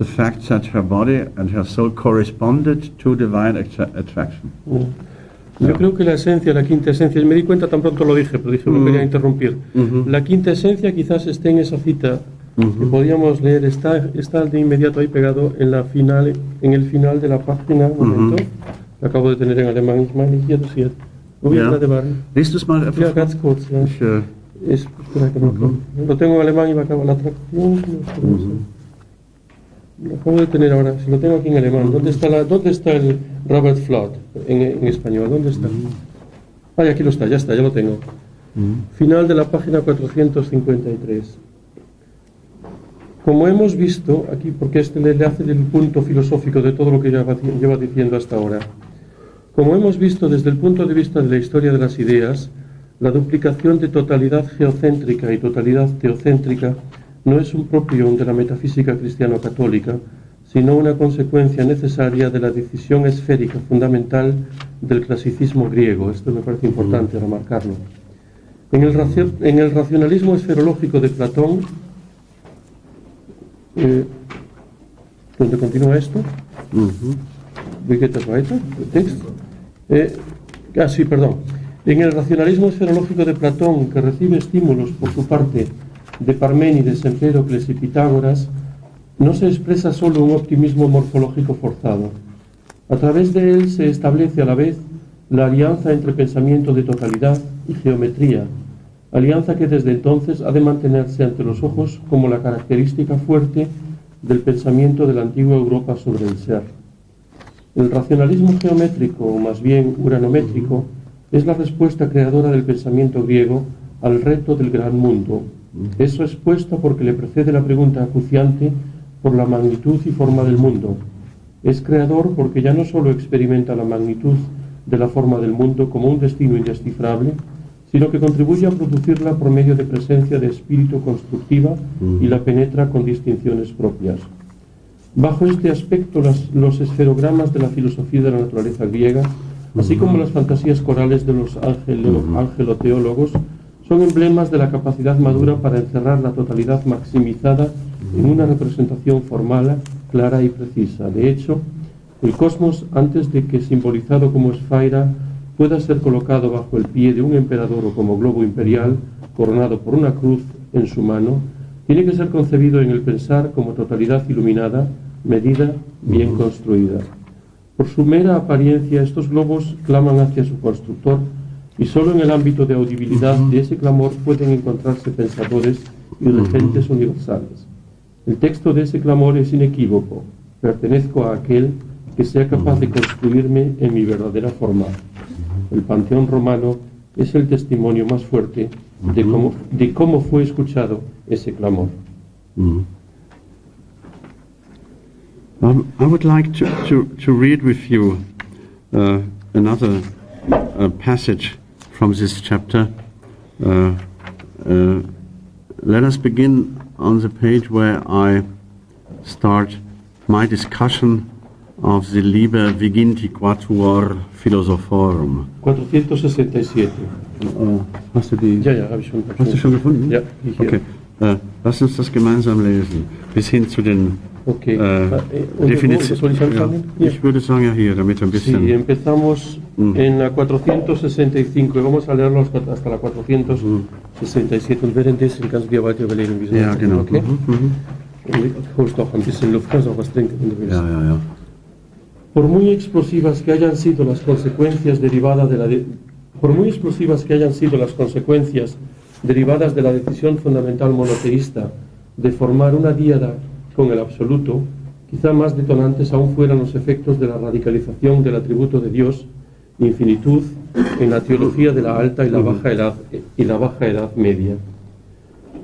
fact that her body and her soul corresponded to divine attraction. Yo creo que la esencia, la quinta esencia, me di cuenta tan pronto lo dije, pero dije no quería interrumpir. La quinta esencia quizás esté en esa cita que podíamos leer, está de inmediato ahí pegado en el final de la página. Un momento, lo acabo de tener en alemán. Ich meine, hier das hier. Liest du es mal einfach? Ja, ganz kurz. Ja. Espera que lo tengo en alemán y me acaba la traducción. Lo acabo de tener ahora, si lo tengo aquí en alemán. ¿Dónde está el Robert Flood en español? ¿Dónde está? Aquí lo está, ya lo tengo. Final de la página 453. Como hemos visto aquí, porque le hace el punto filosófico de todo lo que lleva diciendo hasta ahora. Como hemos visto desde el punto de vista de la historia de las ideas, la duplicación de totalidad geocéntrica y totalidad teocéntrica no es un propión de la metafísica cristiano-católica, sino una consecuencia necesaria de la decisión esférica fundamental del clasicismo griego. Esto me parece importante remarcarlo. En el racionalismo esferológico de Platón, ¿dónde continúa esto? En el racionalismo esferológico de Platón, que recibe estímulos por su parte de Parménides, Empédocles y Pitágoras, no se expresa solo un optimismo morfológico forzado. A través de él se establece a la vez la alianza entre pensamiento de totalidad y geometría, alianza que desde entonces ha de mantenerse ante los ojos como la característica fuerte del pensamiento de la antigua Europa sobre el ser. El racionalismo geométrico, o más bien uranométrico, es la respuesta creadora del pensamiento griego al reto del gran mundo. Eso es puesto porque le precede la pregunta acuciante por la magnitud y forma del mundo. Es creador porque ya no solo experimenta la magnitud de la forma del mundo como un destino indescifrable, sino que contribuye a producirla por medio de presencia de espíritu constructiva y la penetra con distinciones propias. Bajo este aspecto, los esferogramas de la filosofía de la naturaleza griega, así como las fantasías corales de los angeloteólogos, son emblemas de la capacidad madura para encerrar la totalidad maximizada en una representación formal, clara y precisa. De hecho, el cosmos, antes de que simbolizado como esfera pueda ser colocado bajo el pie de un emperador o como globo imperial, coronado por una cruz en su mano, tiene que ser concebido en el pensar como totalidad iluminada, medida, bien construida. Por su mera apariencia, estos globos claman hacia su constructor, y solo en el ámbito de audibilidad de ese clamor pueden encontrarse pensadores y regentes universales. El texto de ese clamor es inequívoco: pertenezco a aquel que sea capaz de construirme en mi verdadera forma. El panteón romano es el testimonio más fuerte de cómo fue escuchado ese clamor. I would like to read with you another passage from this chapter. Let us begin on the page where I start my discussion of the Liber Viginti Quatuor Philosophorum. 467. Hast du die? Ja, habe ich schon. Hast du schon gefunden? Ja, hier. Okay. Lass uns das gemeinsam lesen, bis hin zu den Definitionen. Ich würde sagen, ja, hier, damit ein bisschen. Sí, empezamos en la 465 y vamos a leerlo hasta la 467 und währenddessen kannst du dir weiter überlegen, wie ja, genau. Okay? Holst auch ein bisschen Luft, kannst auch was trinken, wenn du willst. Ja. Por muy explosivas que hayan sido las consecuencias derivadas de la decisión fundamental monoteísta de formar una díada con el absoluto, quizá más detonantes aún fueran los efectos de la radicalización del atributo de Dios, infinitud, en la teología de la alta y la baja edad media.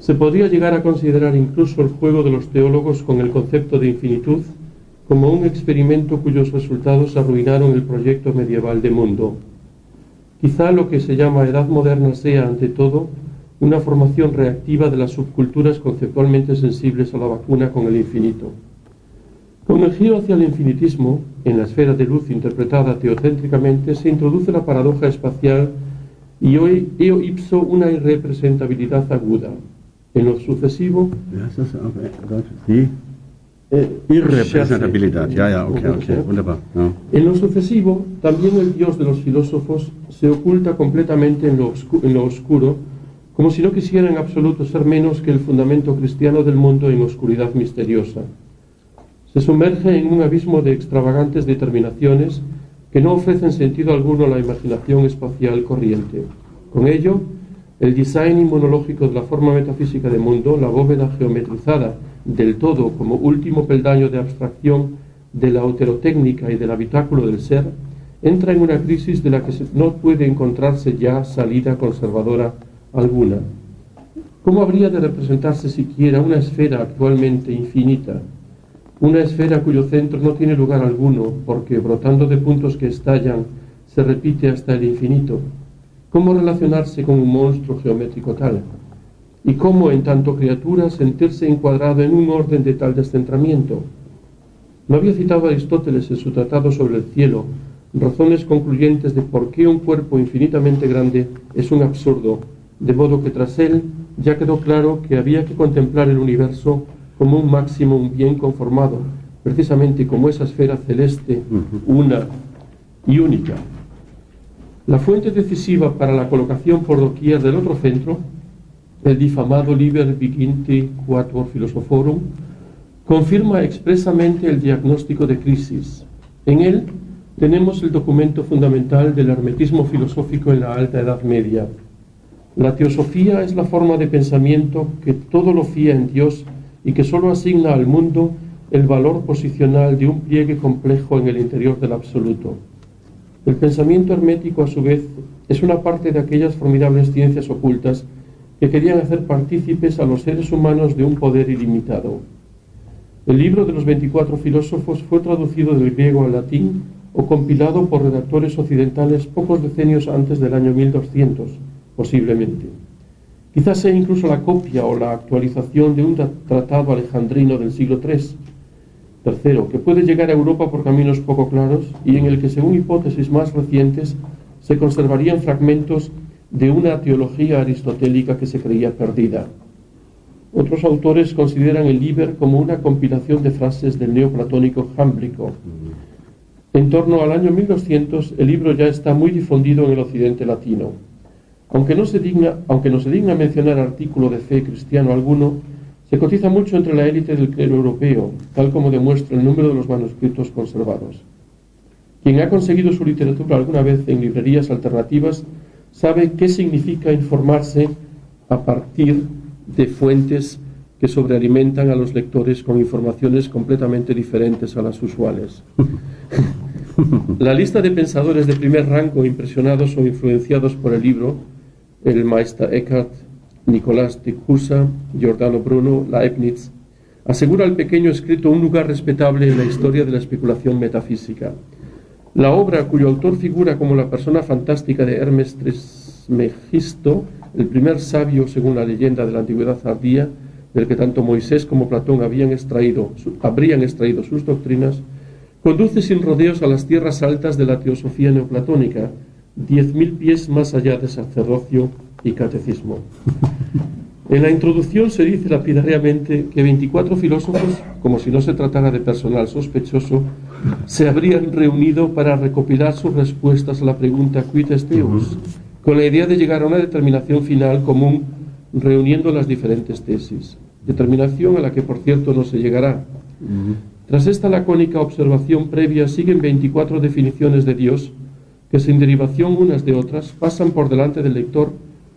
Se podría llegar a considerar incluso el juego de los teólogos con el concepto de infinitud como un experimento cuyos resultados arruinaron el proyecto medieval de mundo. Quizá lo que se llama edad moderna sea, ante todo, una formación reactiva de las subculturas conceptualmente sensibles a la vacuna con el infinito. Con el giro hacia el infinitismo, en la esfera de luz interpretada teocéntricamente, se introduce la paradoja espacial y eo ipso una irrepresentabilidad aguda. En lo sucesivo... Die Irrepresentabilidad, okay, wunderbar. Ja. En lo sucesivo, también el Dios de los filósofos se oculta completamente en lo oscuro, como si no quisiera en absoluto ser menos que el fundamento cristiano del mundo en oscuridad misteriosa. Se sumerge en un abismo de extravagantes determinaciones que no ofrecen sentido alguno a la imaginación espacial corriente. Con ello, el design inmunológico de la forma metafísica del mundo, la bóveda geometrizada del todo como último peldaño de abstracción de la heterotécnica y del habitáculo del ser, entra en una crisis de la que no puede encontrarse ya salida conservadora alguna. ¿Cómo habría de representarse siquiera una esfera actualmente infinita? Una esfera cuyo centro no tiene lugar alguno, porque brotando de puntos que estallan, se repite hasta el infinito. ¿Cómo relacionarse con un monstruo geométrico tal? ¿Y cómo, en tanto criatura, sentirse encuadrado en un orden de tal descentramiento? ¿No había citado Aristóteles en su tratado sobre el cielo razones concluyentes de por qué un cuerpo infinitamente grande es un absurdo, de modo que tras él ya quedó claro que había que contemplar el universo como un máximo bien conformado, precisamente como esa esfera celeste, una y única? La fuente decisiva para la colocación por doquier del otro centro, el difamado Liber Viginti Quatuor Philosophorum, confirma expresamente el diagnóstico de crisis. En él tenemos el documento fundamental del hermetismo filosófico en la Alta Edad Media. La teosofía es la forma de pensamiento que todo lo fía en Dios y que sólo asigna al mundo el valor posicional de un pliegue complejo en el interior del absoluto. El pensamiento hermético, a su vez, es una parte de aquellas formidables ciencias ocultas que querían hacer partícipes a los seres humanos de un poder ilimitado. El libro de los 24 filósofos fue traducido del griego al latín o compilado por redactores occidentales pocos decenios antes del año 1200, posiblemente. Quizás sea incluso la copia o la actualización de un tratado alejandrino del siglo III. Tercero, que puede llegar a Europa por caminos poco claros y en el que, según hipótesis más recientes, se conservarían fragmentos de una teología aristotélica que se creía perdida. Otros autores consideran el Liber como una compilación de frases del neoplatónico jámblico. En torno al año 1200, el libro ya está muy difundido en el occidente latino. Aunque no se digna mencionar artículo de fe cristiano alguno, se cotiza mucho entre la élite del clero europeo, tal como demuestra el número de los manuscritos conservados. Quien ha conseguido su literatura alguna vez en librerías alternativas sabe qué significa informarse a partir de fuentes que sobrealimentan a los lectores con informaciones completamente diferentes a las usuales. La lista de pensadores de primer rango impresionados o influenciados por el libro, el Meister Eckhart, Nicolás de Cusa, Giordano Bruno, Leibniz, asegura al pequeño escrito un lugar respetable en la historia de la especulación metafísica. La obra, cuyo autor figura como la persona fantástica de Hermes Trismegisto, el primer sabio, según la leyenda de la antigüedad tardía, del que tanto Moisés como Platón habrían extraído sus doctrinas, conduce sin rodeos a las tierras altas de la teosofía neoplatónica, 10.000 pies más allá de sacerdocio y catecismo. En la introducción se dice lapidariamente que 24 filósofos, como si no se tratara de personal sospechoso, se habrían reunido para recopilar sus respuestas a la pregunta ¿Quid est Deus?, con la idea de llegar a una determinación final común reuniendo las diferentes tesis, determinación a la que por cierto no se llegará. Tras esta lacónica observación previa siguen 24 definiciones de Dios que sin derivación unas de otras pasan por delante del lector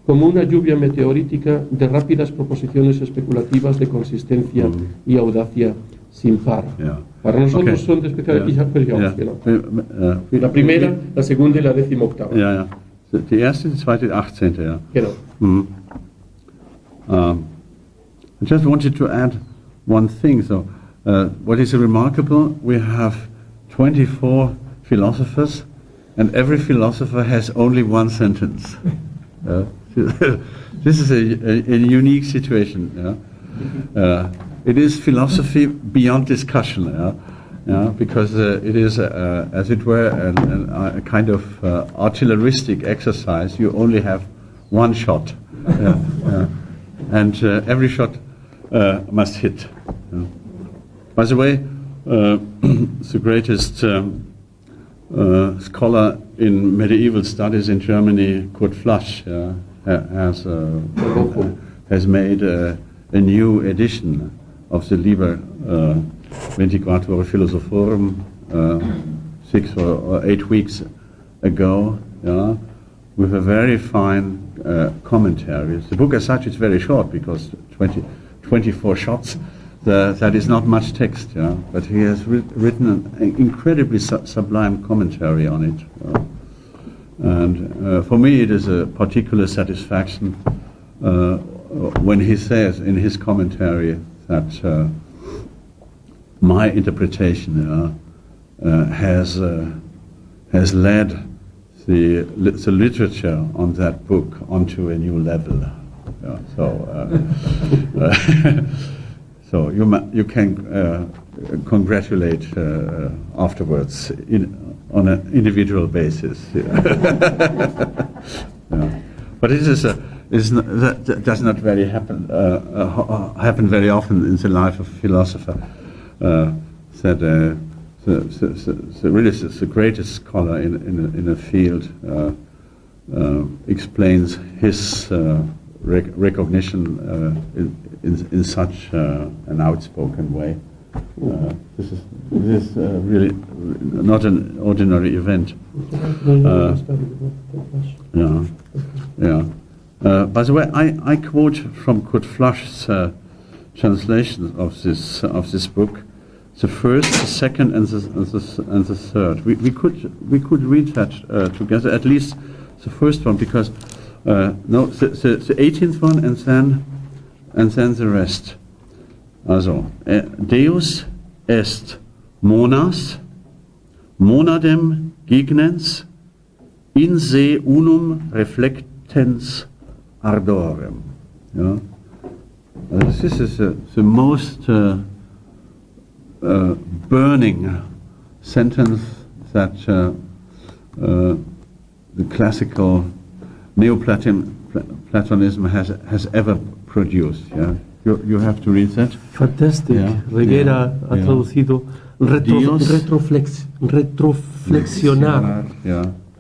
como una lluvia meteorítica de rápidas proposiciones especulativas de consistencia y audacia sin par. Para nosotros son de especial la primera, la segunda y la 18ª. Die erste, die zweite, die 18. Ja. Genau. I just wanted to add one thing. So, what is remarkable, we have 24 philosophers, and every philosopher has only one sentence. This is a unique situation. It is philosophy beyond discussion, because it is, as it were, a kind of artilleristic exercise. You only have one shot, and every shot must hit. By the way, the greatest scholar in medieval studies in Germany, Kurt Flasch, has made a new edition of the Liber 24 Philosophorum 6 or 8 weeks ago, with a very fine commentary. The book as such is very short because 24 shots. That is not much text, but he has written an incredibly sublime commentary on it. And for me, it is a particular satisfaction when he says in his commentary that my interpretation has led the literature on that book onto a new level. So you can congratulate afterwards on an individual basis. But it is that does not very happen very often in the life of a philosopher. That really the greatest scholar in a field explains his recognition in such an outspoken way. This is really not an ordinary event. By the way, I quote from Kurt Flasch's translation of this book, the first, the second, and the third. We could read that together, at least the first one, because the 18th one, and then the rest. Also, Deus est monas, monadem gignens, in se unum reflectens ardorem. This is the most burning sentence that the classical Neoplatonism has ever produced. You have to read that. Fantastic. Reguera ha traducido retroflexionar.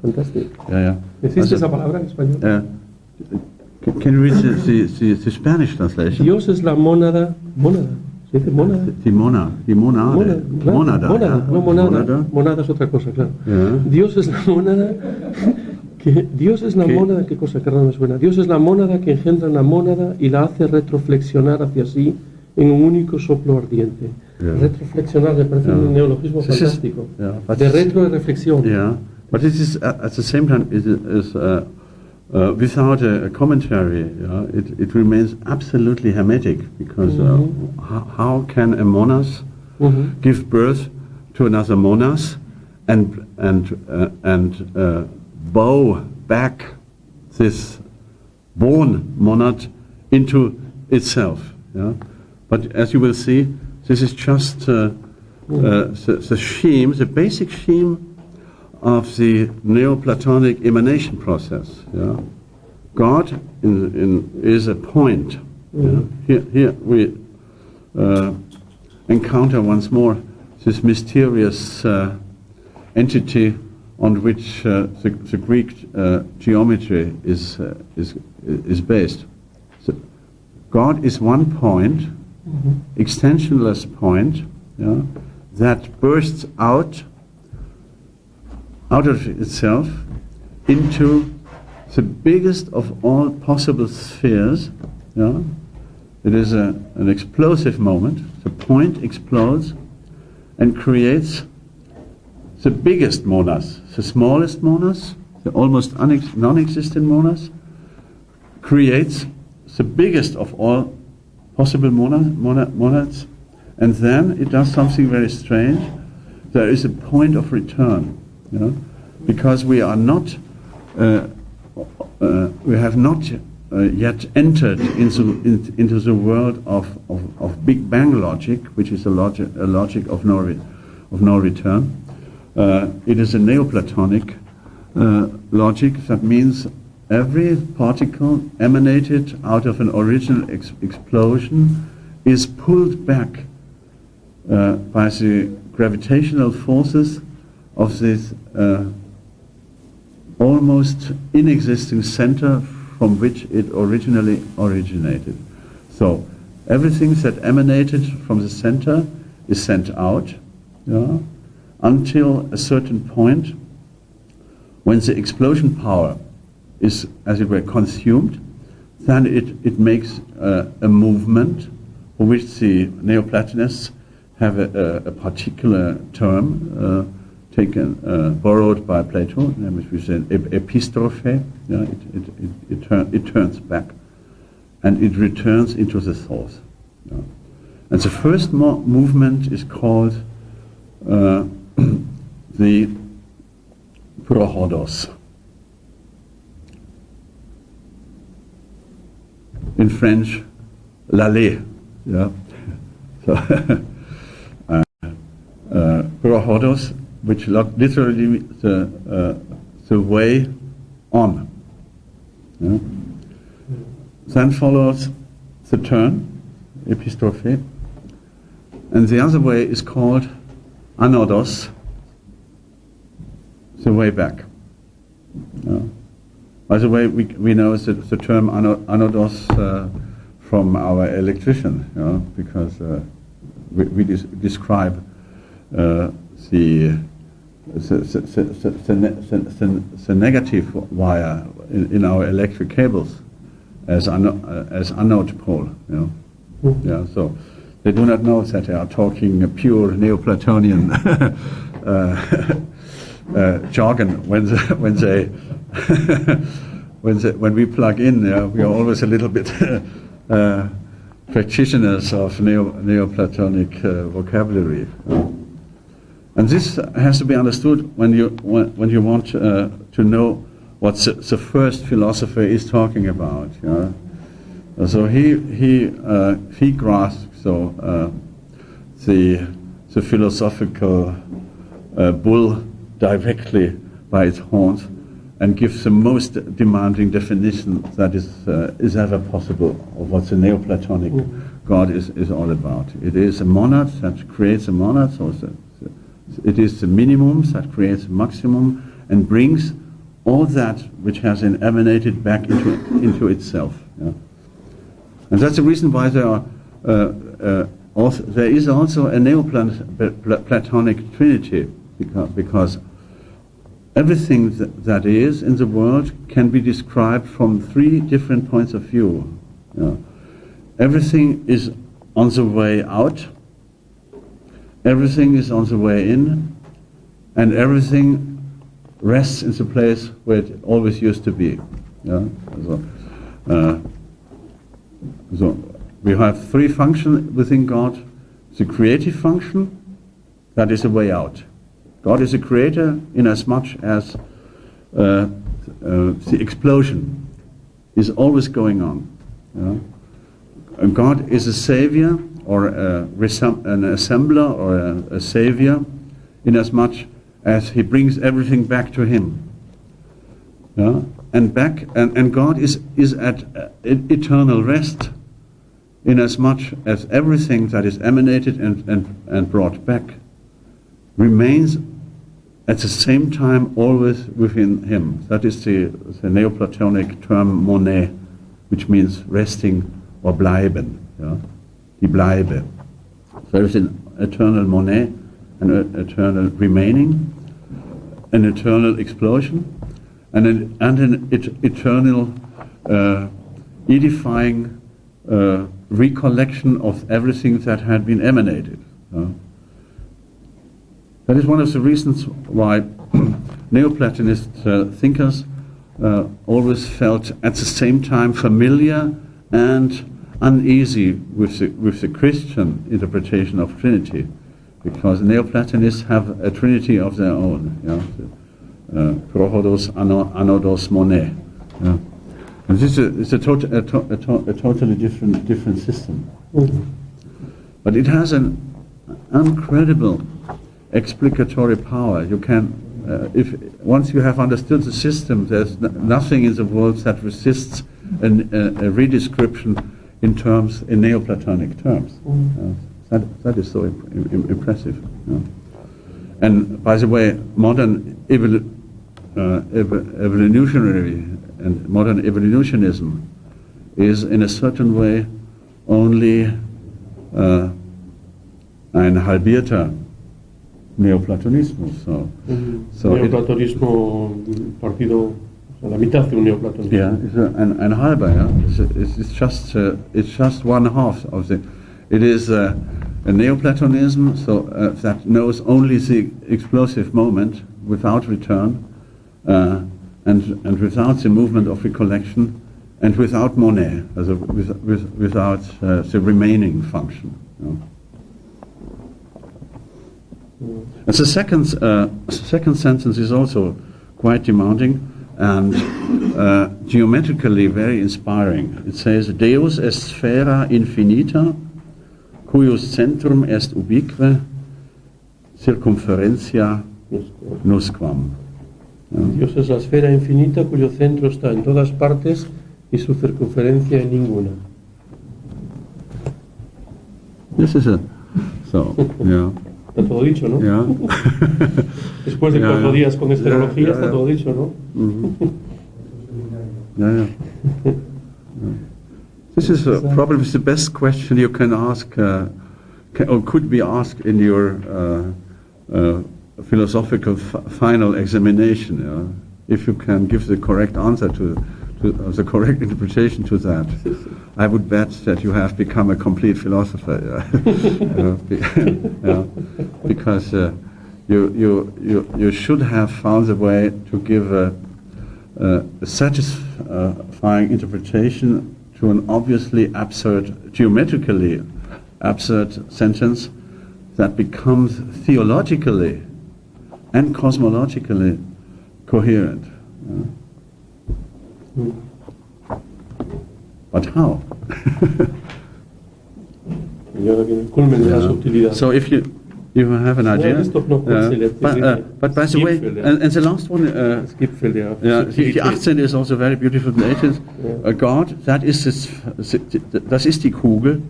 Fantastic. ¿Existe esa palabra en español? Can you read the Spanish translation? Dios es la mónada. ¿Se dice mónada? Monada es otra cosa, claro. Dios es la mónada. Dios es la mónada, qué cosa que raro me suena. Dios es la mónada que engendra una mónada y la hace retroflexionar hacia sí en un único soplo ardiente. Retroflexionar me parece un neologismo fantástico. De retro de reflexión. But it is at the same time it is without a commentary. It remains absolutely hermetic because how can a monas give birth to another monas and bow back this born monad into itself. But as you will see, this is just the scheme, the basic scheme of the Neoplatonic emanation process. God is a point. Here we encounter once more this mysterious entity on which the Greek geometry is based. So God is one point, extensionless point, that bursts out of itself into the biggest of all possible spheres. It is an explosive moment. The point explodes and creates the biggest monas, the smallest monas, the almost non-existent monas, creates the biggest of all possible monads, and then it does something very strange. There is a point of return, because we are not, we have not yet entered into the world of Big Bang logic, which is a logic of no return. It is a Neoplatonic logic. That means every particle emanated out of an original explosion is pulled back by the gravitational forces of this almost inexisting center from which it originally originated. So everything that emanated from the center is sent out, until a certain point when the explosion power is, as it were, consumed. Then it makes a movement for which the Neoplatonists have a particular term borrowed by Plato, which is an epistrophe. It turns back, and it returns into the source. And the first movement is called the prohodos. In French, l'aller. So prohodos, which literally means the way on. Then follows the turn, epistrophe, and the other way is called anodos, the way back. By the way, we know the term anodos from our electrician, because we describe the negative wire in our electric cables as anode pole. So they do not know that they are talking a pure Neoplatonian jargon when we plug in. We are always a little bit practitioners of Neoplatonic vocabulary. And this has to be understood when you want to know what the first philosopher is talking about. So he grasps the philosophical bull directly by its horns and gives the most demanding definition that is ever possible of what the Neoplatonic God is all about. It is a monad that creates a monad, so it is the minimum that creates a maximum and brings all that which has emanated back into itself. And that's the reason why there is also a Neoplatonic Trinity, because everything that is in the world can be described from three different points of view. Everything is on the way out, everything is on the way in, and everything rests in the place where it always used to be. So we have three functions within God. The creative function, that is a way out. God is a creator in as much as the explosion is always going on. And God is a savior, or an assembler, or a savior, in as much as he brings everything back to him. And God is at eternal rest, in as much as everything that is emanated and brought back remains at the same time always within him. That is the Neoplatonic term moné, which means resting or bleiben. Die Bleibe. There is an eternal moné, an eternal remaining, an eternal explosion, and an eternal edifying recollection of everything that had been emanated. That is one of the reasons why Neoplatonist thinkers always felt at the same time familiar and uneasy with the Christian interpretation of Trinity, because Neoplatonists have a Trinity of their own. Prohodos, Anodos, Monet. And this is a totally different system. But it has an incredible explicatory power. You can, once you have understood the system, there's nothing in the world that resists a redescription in Neoplatonic terms. That is so impressive. And by the way, modern evolutionary and modern evolutionism is in a certain way only ein halbierter Neoplatonismus. Neoplatonismo partido, la mitad de un neoplatonismo. Yeah, ein halber. Yeah, it's just one half of the. It is a Neoplatonism, so that knows only the explosive moment without return, and without the movement of recollection, and without Monet, without the remaining function. And the second sentence is also quite demanding and geometrically very inspiring. It says, Deus est Sphaera infinita, cuius centrum est ubique, circumferentia nusquam. Dios es la esfera infinita cuyo centro está en todas partes y su circunferencia en ninguna. This is it. So, yeah. Está todo dicho, ¿no? Yeah. Después de 4 días con esterología está todo dicho, ¿no? Yeah. This is probably the best question you can ask, or could be asked in your philosophical final examination. If you can give the correct answer to the correct interpretation to that, I would bet that you have become a complete philosopher. Because you should have found a way to give a satisfying interpretation to an obviously absurd, geometrically absurd sentence that becomes theologically and cosmologically coherent. But how? So if you have an idea, but by the way, and the last one, the 18 is also very beautiful. The 18th, God, das ist die Kugel,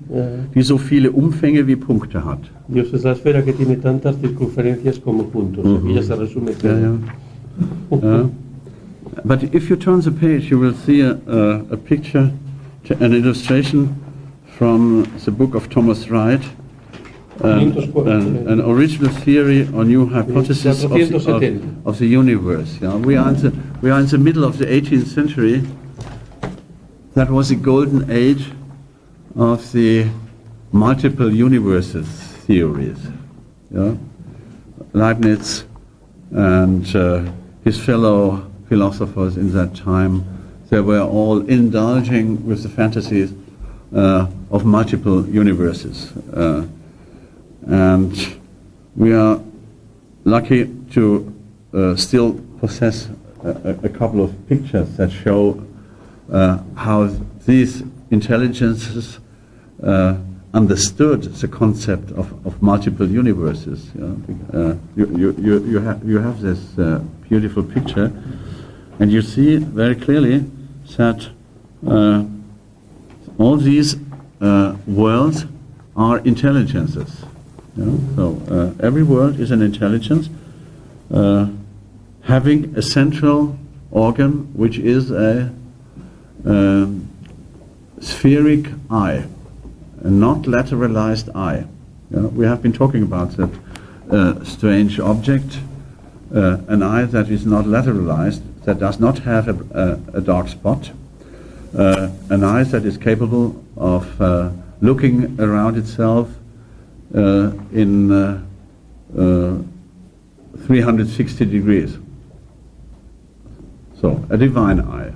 die so viele Umfänge wie Punkte hat. Dios es la esfera que tiene tantas circunferencias como puntos. Aquí ya se resume todo. But if you turn the page, you will see a picture, an illustration from the book of Thomas Wright, an original theory or new hypothesis of the universe. We are in the middle of the 18th century. That was the golden age of the multiple universes theories. Leibniz and his fellow philosophers in that time, they were all indulging with the fantasies of multiple universes. And we are lucky to still possess a couple of pictures that show how these intelligences understood the concept of multiple universes. You have this beautiful picture, and you see very clearly that all these worlds are intelligences. So every world is an intelligence having a central organ, which is a spheric eye, a not lateralized eye. We have been talking about that strange object, an eye that is not lateralized, that does not have a dark spot, an eye that is capable of looking around itself in 360 degrees. So, a divine eye.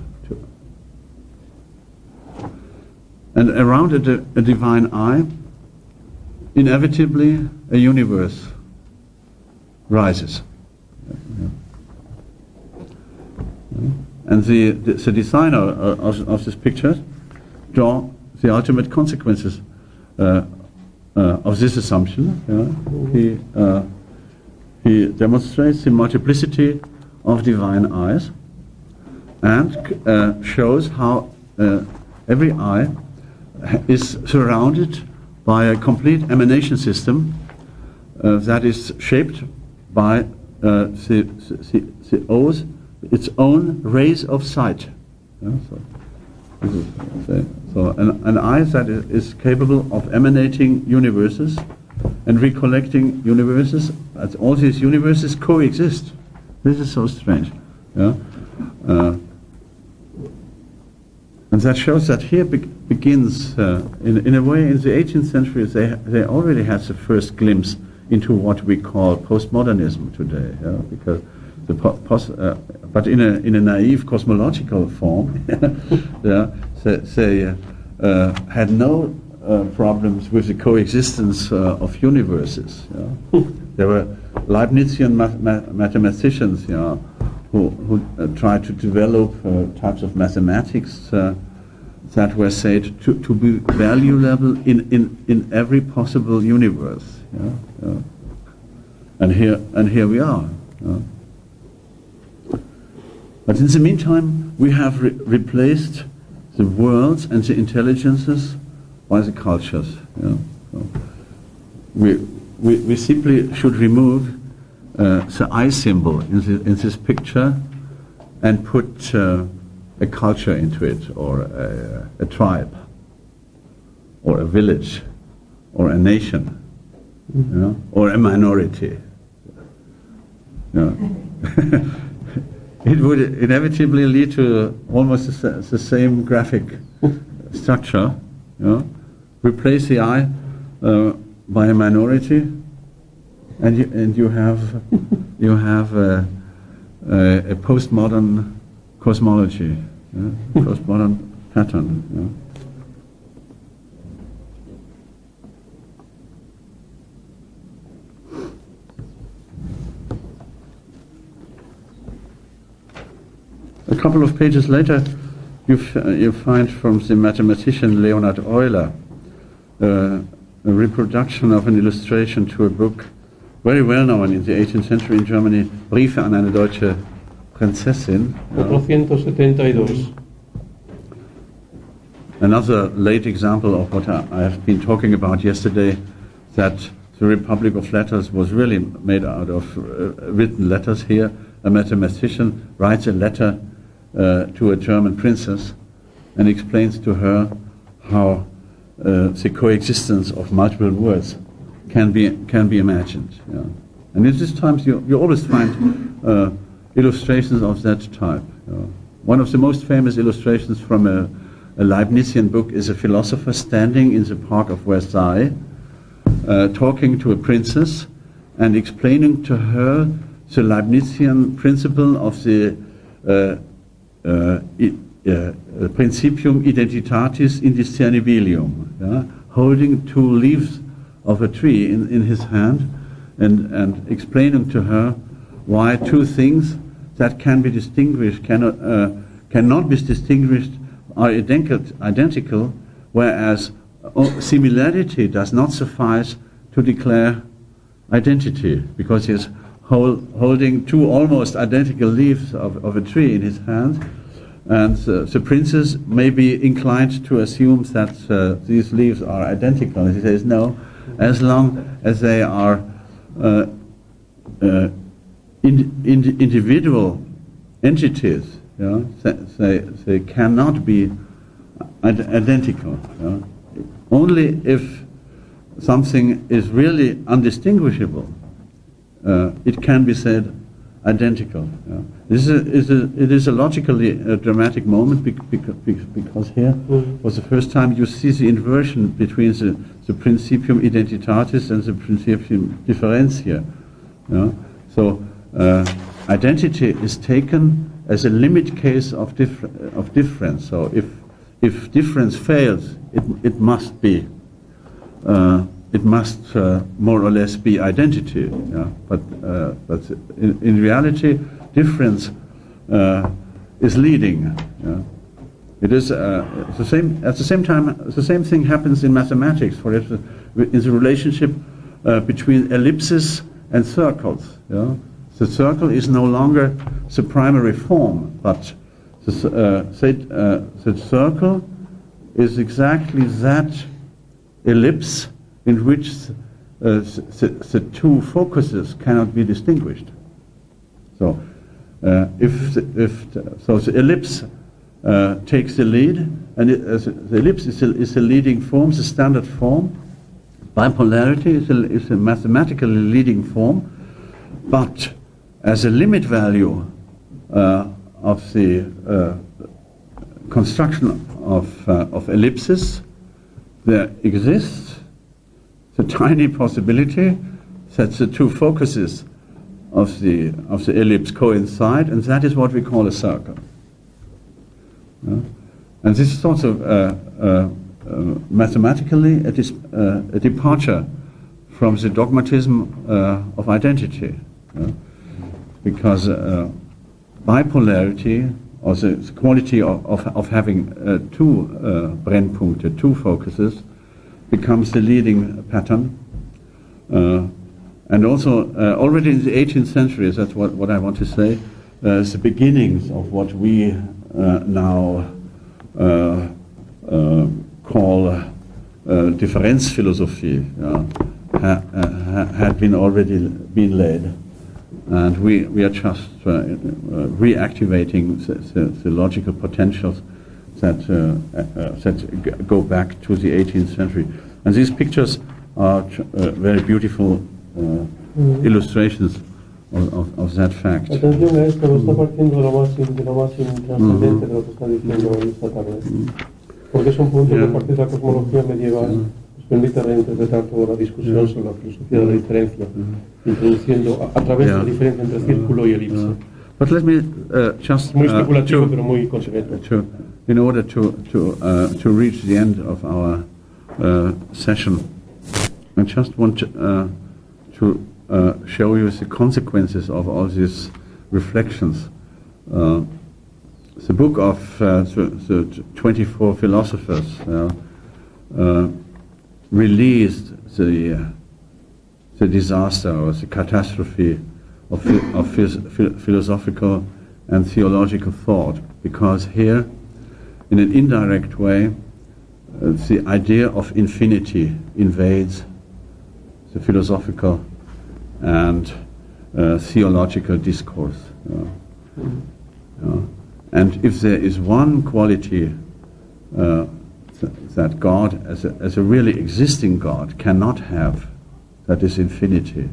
And around a divine eye, inevitably a universe rises. And the designer of this picture draw the ultimate consequences of this assumption. He demonstrates the multiplicity of divine eyes and shows how every eye is surrounded by a complete emanation system that is shaped by its own rays of sight. So an eye that is capable of emanating universes and recollecting universes, as all these universes coexist. This is so strange. And that shows that here begins, in a way, in the 18th century, they already had the first glimpse into what we call postmodernism today, because but in a naive cosmological form, they had no problems with the coexistence of universes. There were Leibnizian mathematicians, who tried to develop types of mathematics that were said to be valuable in every possible universe. And here we are. But in the meantime, we have replaced the worlds and the intelligences by the cultures. So we simply should remove the eye symbol in this picture and put a culture into it, or a tribe, or a village, or a nation, or a minority. It would inevitably lead to almost the same graphic structure. Replace the eye by a minority, and you have a postmodern cosmology, postmodern pattern. A couple of pages later, you find from the mathematician Leonhard Euler a reproduction of an illustration to a book very well known in the 18th century in Germany, Briefe an eine deutsche Prinzessin. 472. Another late example of what I have been talking about yesterday, that the Republic of Letters was really made out of written letters. Here, a mathematician writes a letter to a German princess and explains to her how the coexistence of multiple words can be imagined. And in these times you always find illustrations of that type. One of the most famous illustrations from a Leibnizian book is a philosopher standing in the park of Versailles, talking to a princess and explaining to her the Leibnizian principle of the principium identitatis indiscernibilium, holding two leaves of a tree in his hand and explaining to her why two things that can be distinguished cannot be distinguished are identical, whereas similarity does not suffice to declare identity, because he's holding two almost identical leaves of a tree in his hand, and the princess may be inclined to assume that these leaves are identical. And he says, no, as long as they are individual entities, they cannot be identical. Only if something is really undistinguishable, it can be said identical. It is a logically dramatic moment because here was the first time you see the inversion between the principium identitatis and the principium differentia. So identity is taken as a limit case of difference. So if difference fails, it must be. It must more or less be identity. Yeah? But in reality, difference is leading. Yeah? It is the same. At the same time, the same thing happens in mathematics. For instance, in the relationship between ellipses and circles. Yeah? The circle is no longer the primary form, but the circle is exactly that ellipse in which the two focuses cannot be distinguished. So, if the ellipse takes the lead, and the ellipse is the leading form, the standard form. Bipolarity is a mathematically leading form, but as a limit value of the construction of ellipses, there exists the tiny possibility that the two focuses of the ellipse coincide, and that is what we call a circle. And this is also mathematically a departure from the dogmatism of identity, because bipolarity, or the quality of having two Brennpunkte, two focuses, becomes the leading pattern. And also, already in the 18th century, that's what I want to say, the beginnings of what we now call Differenzphilosophie, had already been laid. And we are just reactivating the logical potentials that go back to the 18th century. And these pictures are very beautiful illustrations of that fact. Atención a esto, está partiendo de lo más trascendente de lo que está diciendo esta tarde. Porque es un punto que a partir de la cosmología medieval nos permite reinterpretar toda la discusión sobre la filosofía de la diferencia, introduciendo a través de la diferencia entre círculo y elipse. But let me just muy especulativo, pero muy consecuente. In order to reach the end of our session, I just want to show you the consequences of all these reflections. The book of the 24 philosophers released the disaster or the catastrophe of philosophical and theological thought, because here, in an indirect way, the idea of infinity invades the philosophical and theological discourse. And if there is one quality that God, as a really existing God, cannot have, that is infinity.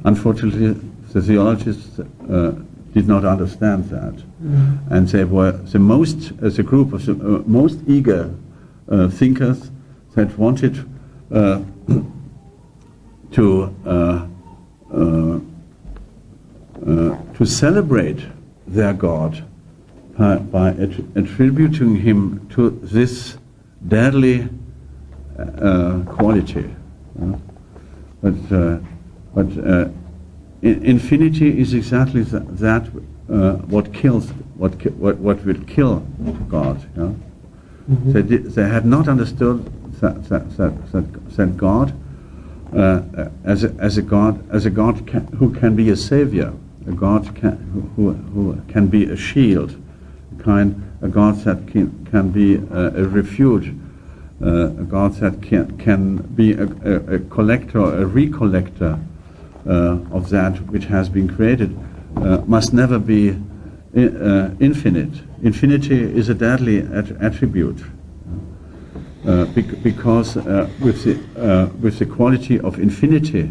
Unfortunately, the theologists did not understand that, and they were the most, as a group of the most eager thinkers that wanted to celebrate their God by attributing him to this deadly quality. But infinity is exactly that what kills, what will kill God. Yeah? They had not understood that God, as a God who can be a savior, a God who can be a shield, a God that can be a refuge, a God that can be a collector, a recollector of that which has been created, must never be infinite. Infinity is a deadly attribute, because with the quality of infinity,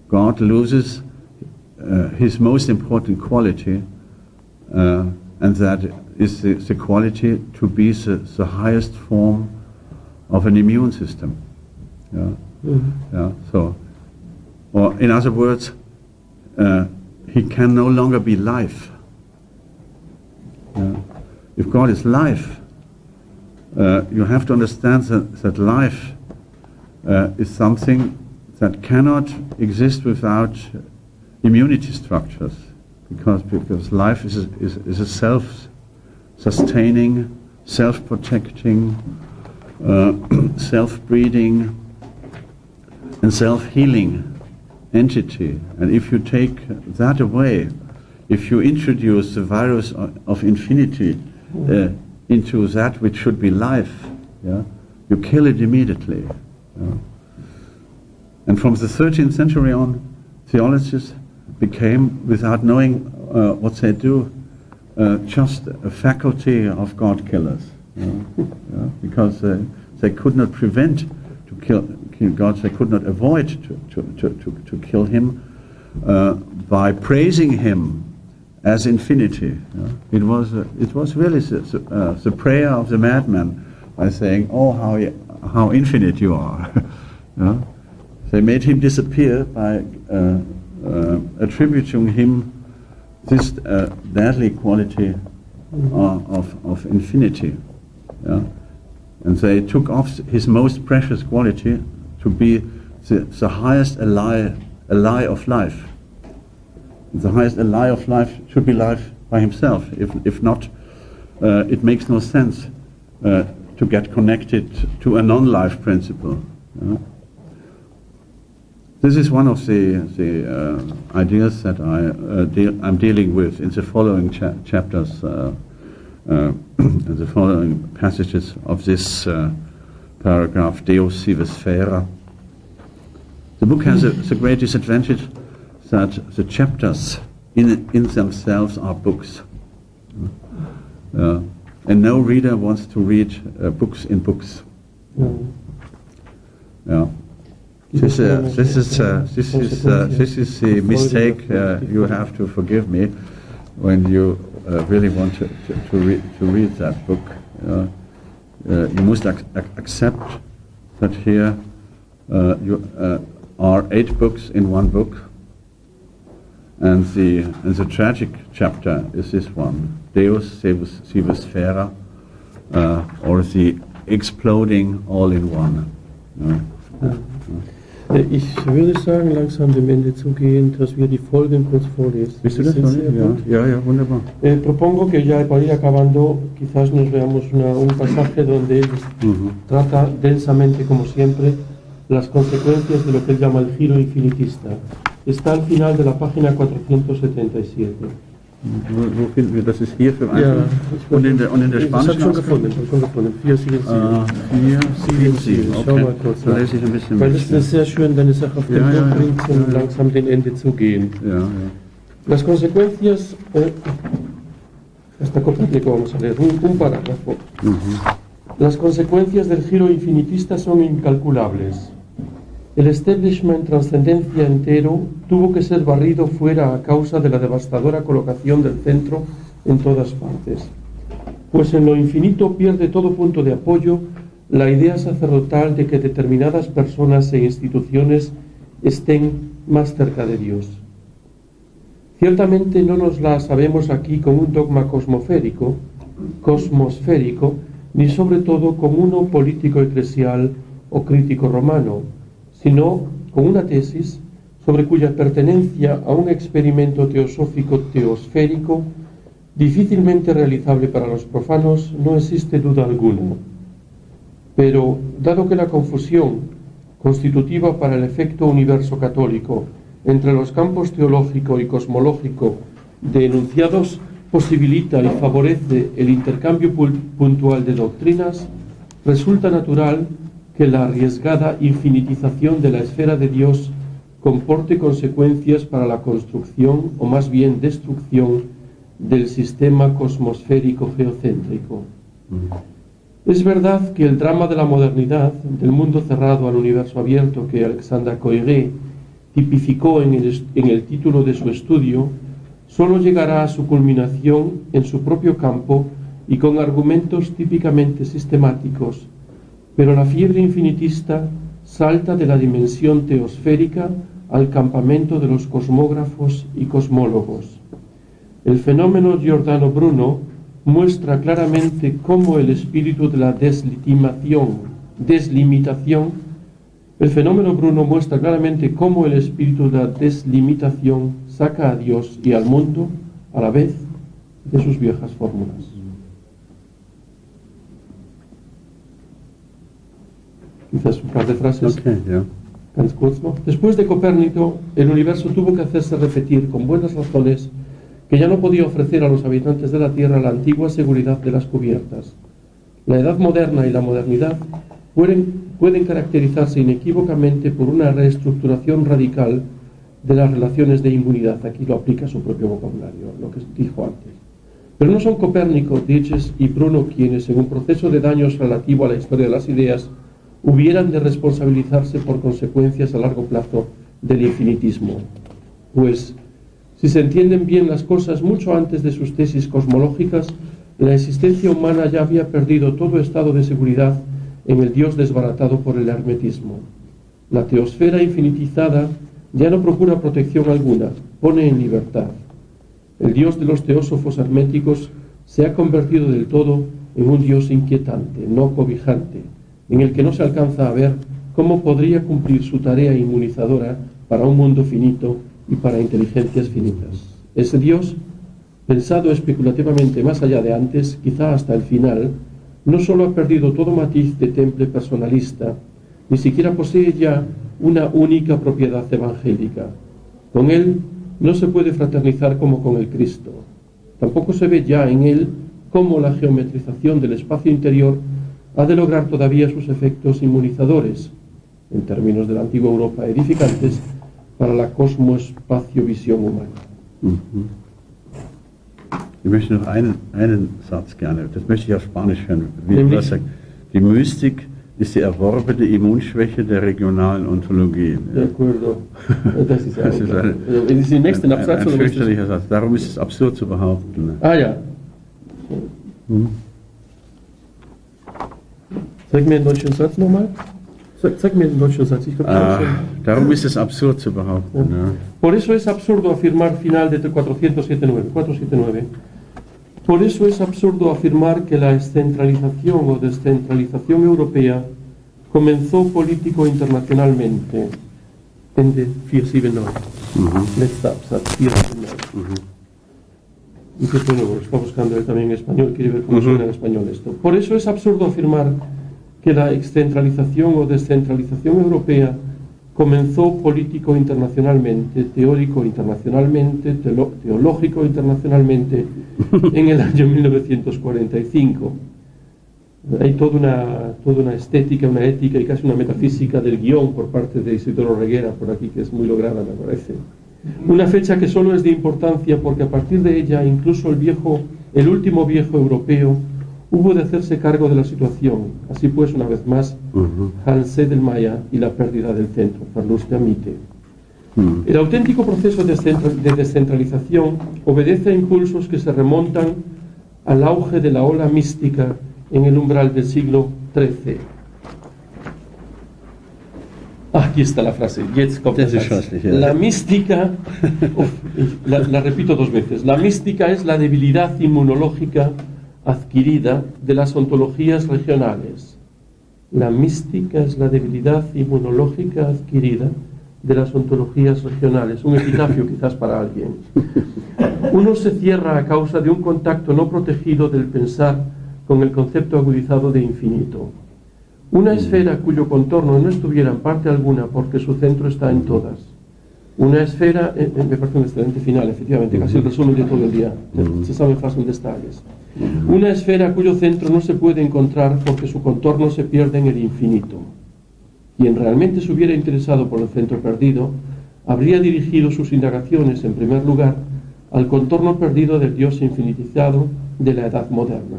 God loses his most important quality, and that is the quality to be the highest form of an immune system. So, or in other words, he can no longer be life. If God is life, you have to understand that life is something that cannot exist without immunity structures, because life is a self-sustaining, self-protecting, self-breeding, and self-healing entity. And if you take that away, if you introduce the virus of infinity into that which should be life, you kill it immediately. And from the 13th century on, theologists became, without knowing what they do, just a faculty of God killers, because they could not prevent to kill God. They could not avoid to kill him by praising him as infinity. It was really the prayer of the madman by saying, "Oh, how infinite you are." They made him disappear by attributing him this deadly quality of infinity. And they took off his most precious quality to be the highest ally of life. The highest ally of life should be life by himself. If not, it makes no sense to get connected to a non-life principle. This is one of the ideas that I'm dealing with in the following chapters, the following passages of this paragraph, Deus sive Sphaera. The book has the great disadvantage that the chapters in themselves are books. And no reader wants to read books in books. This is the mistake you have to forgive me when you really want to read that book. You must accept that here you are 8 books in one book, and the tragic chapter is this one, Deus sive Sphaera, or the exploding all in one. Ich würde sagen, langsam dem Ende zu gehen, dass wir die Folgen kurz vorlesen. Bist du das? Ja, wunderbar. Propongo que ya para ir acabando, quizás nos veamos un pasaje donde él trata densamente, como siempre, las consecuencias de lo que él llama el giro infinitista. Está al final de la página 477. Wo finden wir das? Ist hier für einen? Und in der Spanischen? Ich habe schon gefunden. 477. Okay. Schau mal kurz. Da lese ich ein bisschen. Weil es ist sehr schön, deine Sache auf den Punkt bringt, um langsam dem Ende zu gehen. Las consecuencias, hasta completo vamos a leer, un parágrafo. Las consecuencias del giro infinitista son incalculables. El establishment trascendencia entero tuvo que ser barrido fuera a causa de la devastadora colocación del centro en todas partes, pues en lo infinito pierde todo punto de apoyo la idea sacerdotal de que determinadas personas e instituciones estén más cerca de Dios. Ciertamente no nos la sabemos aquí con un dogma cosmosférico, ni sobre todo con uno político eclesial o crítico romano, sino con una tesis sobre cuya pertenencia a un experimento teosófico teosférico difícilmente realizable para los profanos no existe duda alguna. Pero, dado que la confusión constitutiva para el efecto universo católico entre los campos teológico y cosmológico de enunciados posibilita y favorece el intercambio puntual de doctrinas, resulta natural que la arriesgada infinitización de la esfera de Dios comporte consecuencias para la construcción, o más bien destrucción, del sistema cosmosférico geocéntrico. Es verdad que el drama de la modernidad, del mundo cerrado al universo abierto que Alexandre Coiré tipificó en el título de su estudio, solo llegará a su culminación en su propio campo y con argumentos típicamente sistemáticos, pero la fiebre infinitista salta de la dimensión teosférica al campamento de los cosmógrafos y cosmólogos. El fenómeno Giordano Bruno muestra claramente cómo el espíritu de la deslimitación, el fenómeno Bruno muestra claramente cómo el espíritu de la deslimitación saca a Dios y al mundo a la vez de sus viejas fórmulas. Quizás un par de frases. Okay, yeah. Ganz kurz noch. Después de Copérnico, el universo tuvo que hacerse repetir con buenas razones que ya no podía ofrecer a los habitantes de la Tierra la antigua seguridad de las cubiertas. La edad moderna y la modernidad pueden caracterizarse inequívocamente por una reestructuración radical de las relaciones de inmunidad. Aquí lo aplica su propio vocabulario, lo que dijo antes. Pero no son Copérnico, Diches y Bruno quienes, en un proceso de daños relativo a la historia de las ideas, hubieran de responsabilizarse por consecuencias a largo plazo del infinitismo. Pues, si se entienden bien las cosas, mucho antes de sus tesis cosmológicas, la existencia humana ya había perdido todo estado de seguridad en el Dios desbaratado por el hermetismo. La teosfera infinitizada ya no procura protección alguna, pone en libertad. El Dios de los teósofos herméticos se ha convertido del todo en un Dios inquietante, no cobijante, en el que no se alcanza a ver cómo podría cumplir su tarea inmunizadora para un mundo finito y para inteligencias finitas. Ese Dios, pensado especulativamente más allá de antes, quizá hasta el final, no solo ha perdido todo matiz de temple personalista, ni siquiera posee ya una única propiedad evangélica. Con él no se puede fraternizar como con el Cristo. Tampoco se ve ya en él cómo la geometrización del espacio interior ha de lograr todavía sus efectos inmunizadores, en términos de la antigua Europa, edificantes para la cosmoespacio-visión humana. Ich möchte noch einen Satz gerne, das möchte ich auf Spanisch hören. Wie du sagst, die Mystik ist die erworbene Immunschwäche der regionalen Ontologie. De acuerdo. Das ist Das ist ein fürchterlicher Satz. Darum ist es absurd zu behaupten. Ah ja. Sag mir den deutschen Satz nochmal. Sag mir den deutschen Satz. Ich Darum ist es absurd zu behaupten. Ja. Por eso es absurdo afirmar, final de 479, por eso es absurdo afirmar que la descentralización o descentralización europea comenzó político internacionalmente. Ende 479. Letzter Absatz, 479. Y que bueno, lo está buscando él también en español, quiere ver cómo suena en español esto. Por eso es absurdo afirmar que la excentralización o descentralización europea comenzó político internacionalmente, teórico internacionalmente, teológico internacionalmente en el año 1945. Hay toda una estética, una ética y casi una metafísica del guión por parte de Isidoro Reguera, por aquí, que es muy lograda, me parece. Una fecha que solo es de importancia porque a partir de ella incluso el último viejo europeo hubo de hacerse cargo de la situación. Así pues, una vez más, Hans Edelmeier y la pérdida del centro, Verlust der Mitte. El auténtico proceso de descentralización obedece a impulsos que se remontan al auge de la ola mística en el umbral del siglo XIII. Aquí está la frase. La mística, la repito dos veces, la mística es la debilidad inmunológica adquirida de las ontologías regionales. La mística es la debilidad inmunológica adquirida de las ontologías regionales. Un epitafio quizás para alguien. Uno se cierra a causa de un contacto no protegido del pensar con el concepto agudizado de infinito. Una esfera cuyo contorno no estuviera en parte alguna porque su centro está en todas. Una esfera, me parece un excelente final, efectivamente, casi el resumen de todo el día, se saben fácil detalles. Una esfera cuyo centro no se puede encontrar porque su contorno se pierde en el infinito. Quien realmente se hubiera interesado por el centro perdido, habría dirigido sus indagaciones, en primer lugar, al contorno perdido del Dios infinitizado de la edad moderna.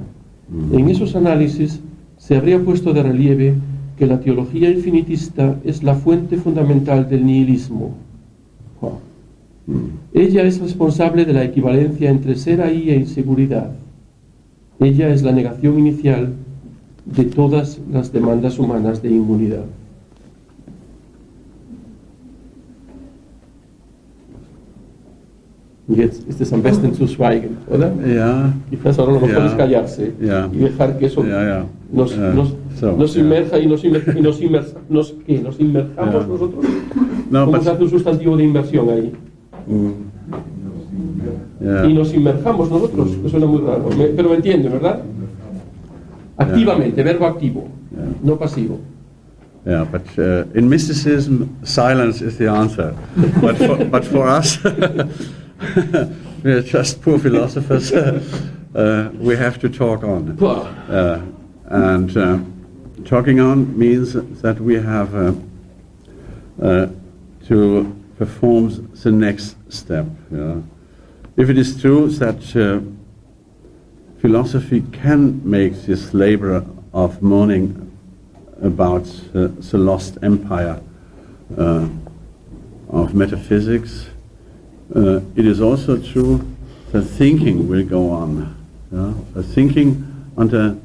En esos análisis se habría puesto de relieve que la teología infinitista es la fuente fundamental del nihilismo. Ella es responsable de la equivalencia entre ser ahí e inseguridad. Ella es la negación inicial de todas las demandas humanas de inmunidad. Jetzt ist es am besten zu schweigen, oder? Ja. Quizás ahora lo mejor es callarse Ja. y dejar que eso Ja. nos inmerja y nos inmerjamos Ja. nosotros. No, ¿Cómo but- se hace un sustantivo de inmersión ahí? Yeah. Y nos inmerjamos nosotros, que suena muy raro, pero me entiende, ¿verdad? Activamente, verbo activo, no pasivo. Yeah, but in mysticism, silence is the answer. But for us, we are just poor philosophers. We have to talk on. And talking on means that we have to perform the next step. Yeah. If it is true that philosophy can make this labor of mourning about the lost empire of metaphysics, it is also true that thinking will go on. Yeah? Thinking under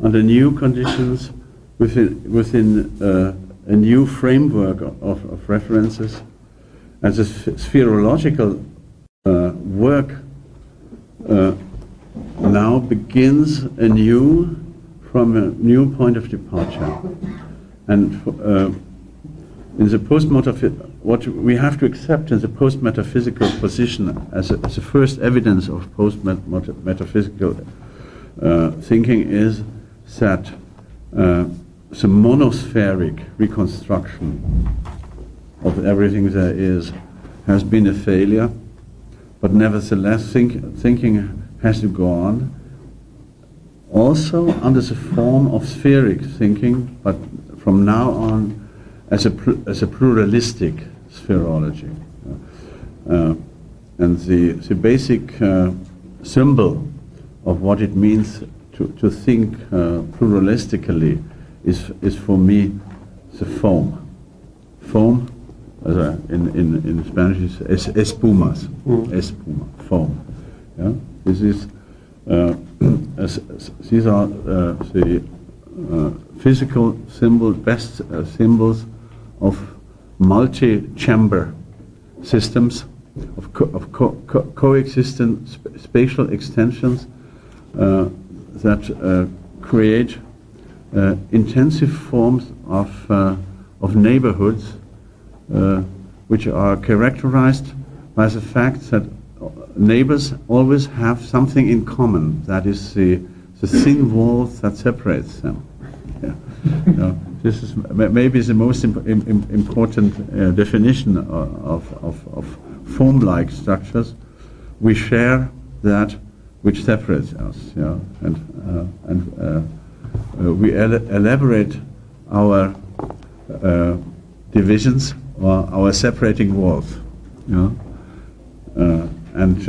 new conditions within a new framework of references, and the spherological work now begins anew from a new point of departure. And in the what we have to accept in the post-metaphysical position as a first evidence of post-metaphysical thinking is that the monospheric reconstruction of everything there is has been a failure, but nevertheless thinking has to go on, also under the form of spheric thinking, but from now on as a pluralistic spherology. And the basic symbol of what it means to think pluralistically is for me the foam. Foam, in Spanish is espumas, espuma, foam. Yeah? This is these are the physical best symbols of multi-chamber systems, of coexistent spatial extensions that create intensive forms of neighborhoods which are characterized by the fact that neighbors always have something in common. That is the thin wall that separates them. Yeah. This is maybe the most important definition of form-like structures. We share that which separates us. Yeah? And we elaborate our divisions or our separating walls. Yeah? And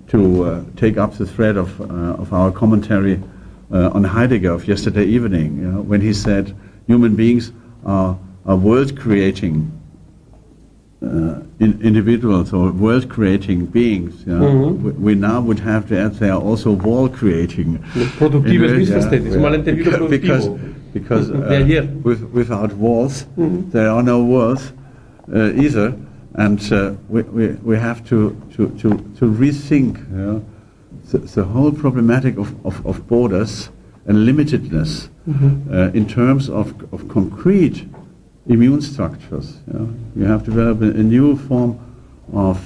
to take up the thread of our commentary on Heidegger of yesterday evening, you know, when he said human beings are world-creating individuals or world-creating beings. You know, we now would have to add they are also wall-creating. Because without walls, there are no worlds either. And we have to rethink the whole problematic of borders and limitedness in terms of concrete immune structures. We have to develop a new form of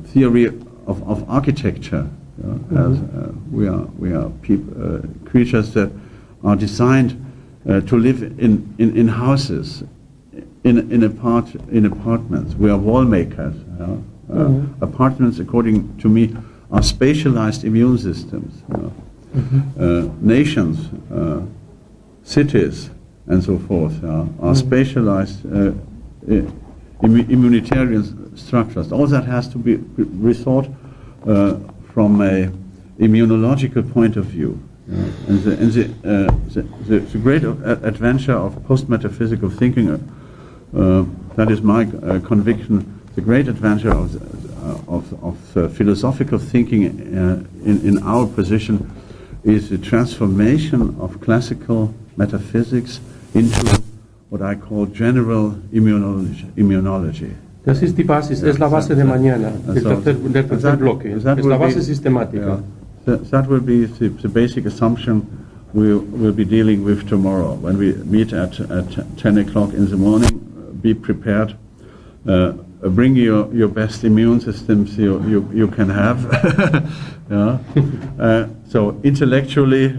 theory of architecture. As we are creatures that are designed to live in houses. In apartments, we are wall makers. Apartments, according to me, are spatialized immune systems. Nations, cities, and so forth are spatialized immunitarian structures. All that has to be rethought from a immunological point of view. And the great adventure of post-metaphysical thinking. That is my conviction. The great adventure of philosophical thinking in our position is the transformation of classical metaphysics into what I call general immunology. La Sistipasis es la base de mañana, del tercer bloque, es la base sistemática. That will be the basic assumption we'll be dealing with tomorrow. When we meet at 10 o'clock in the morning, be prepared. Bring your best immune systems you can have. So intellectually,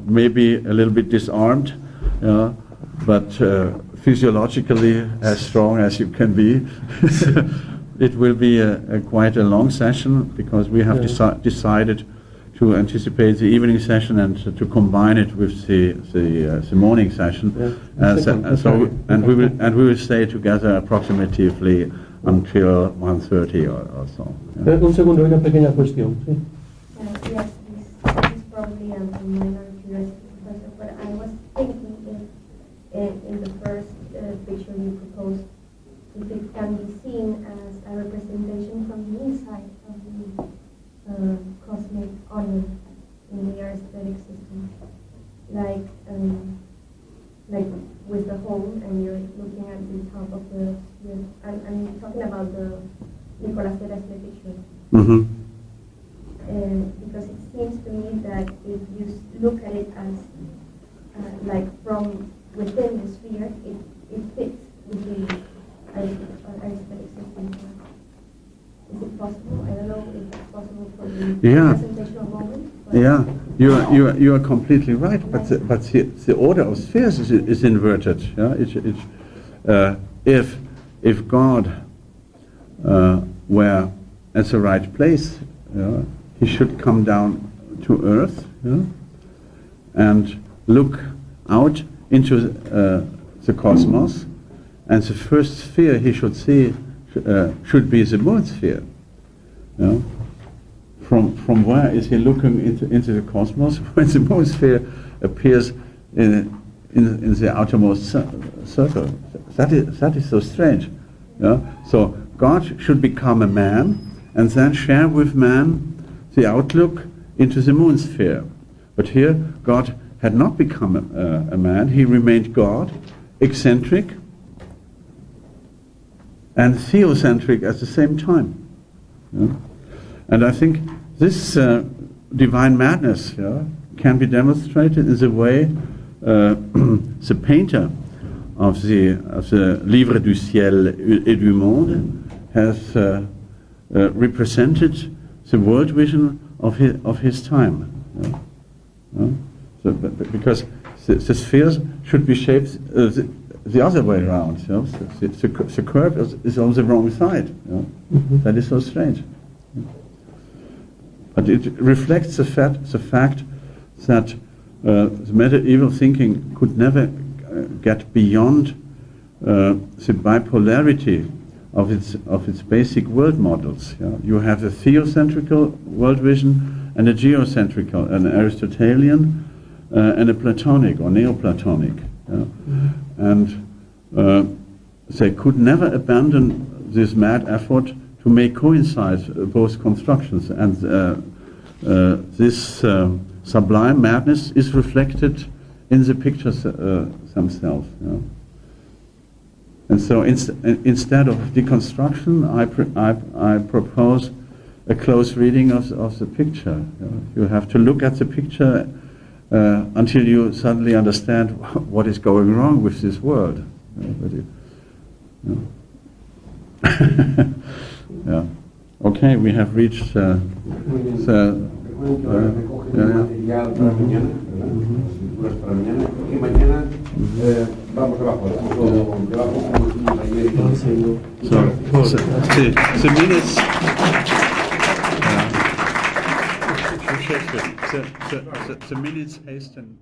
maybe a little bit disarmed, but physiologically as strong as you can be. It will be quite a long session because we have decided to anticipate the evening session and to combine it with the morning session. And we will stay together approximately until 1:30 or so. Un segundo, una pequeña cuestión. ¿Sí? Yes, this is probably a minor curiosity, Professor, but I was thinking if in the first picture you proposed, if it can be seen as a representation from the inside of the cosmic onion in the aesthetic system, like with the home, and you're looking at the top of the sphere. I'm talking about the Nicolas Teresme picture. Mm-hmm. Because it seems to me that if you look at it as like from within the sphere, it fits with the aesthetic system. Is it possible? I don't know if it's possible for the representational moment. Yeah, you are completely right. But the order of spheres is inverted. Yeah? If God were at the right place, he should come down to earth, and look out into the cosmos, and the first sphere he should see should be the moon sphere. From where is he looking into the cosmos when the moon sphere appears in the outermost circle? That is so strange. So God should become a man and then share with man the outlook into the moon sphere. But here God had not become a man. He remained God, eccentric and theocentric at the same time. And I think this divine madness can be demonstrated in the way the painter of the Livre du ciel et du monde has represented the world vision of his time. So, because the spheres should be shaped the other way around. The curve is on the wrong side. Mm-hmm. That is so strange. But it reflects the fact that the medieval thinking could never get beyond the bipolarity of its basic world models. You have a theocentrical world vision and a geocentrical, an Aristotelian and a Platonic or Neoplatonic. And they could never abandon this mad effort to make coincide both constructions, and this sublime madness is reflected in the pictures themselves. And so instead of deconstruction, I propose a close reading of the picture. You have to look at the picture until you suddenly understand what is going wrong with this world. Yeah. Okay, we have reached the minutes. The minutes hasten.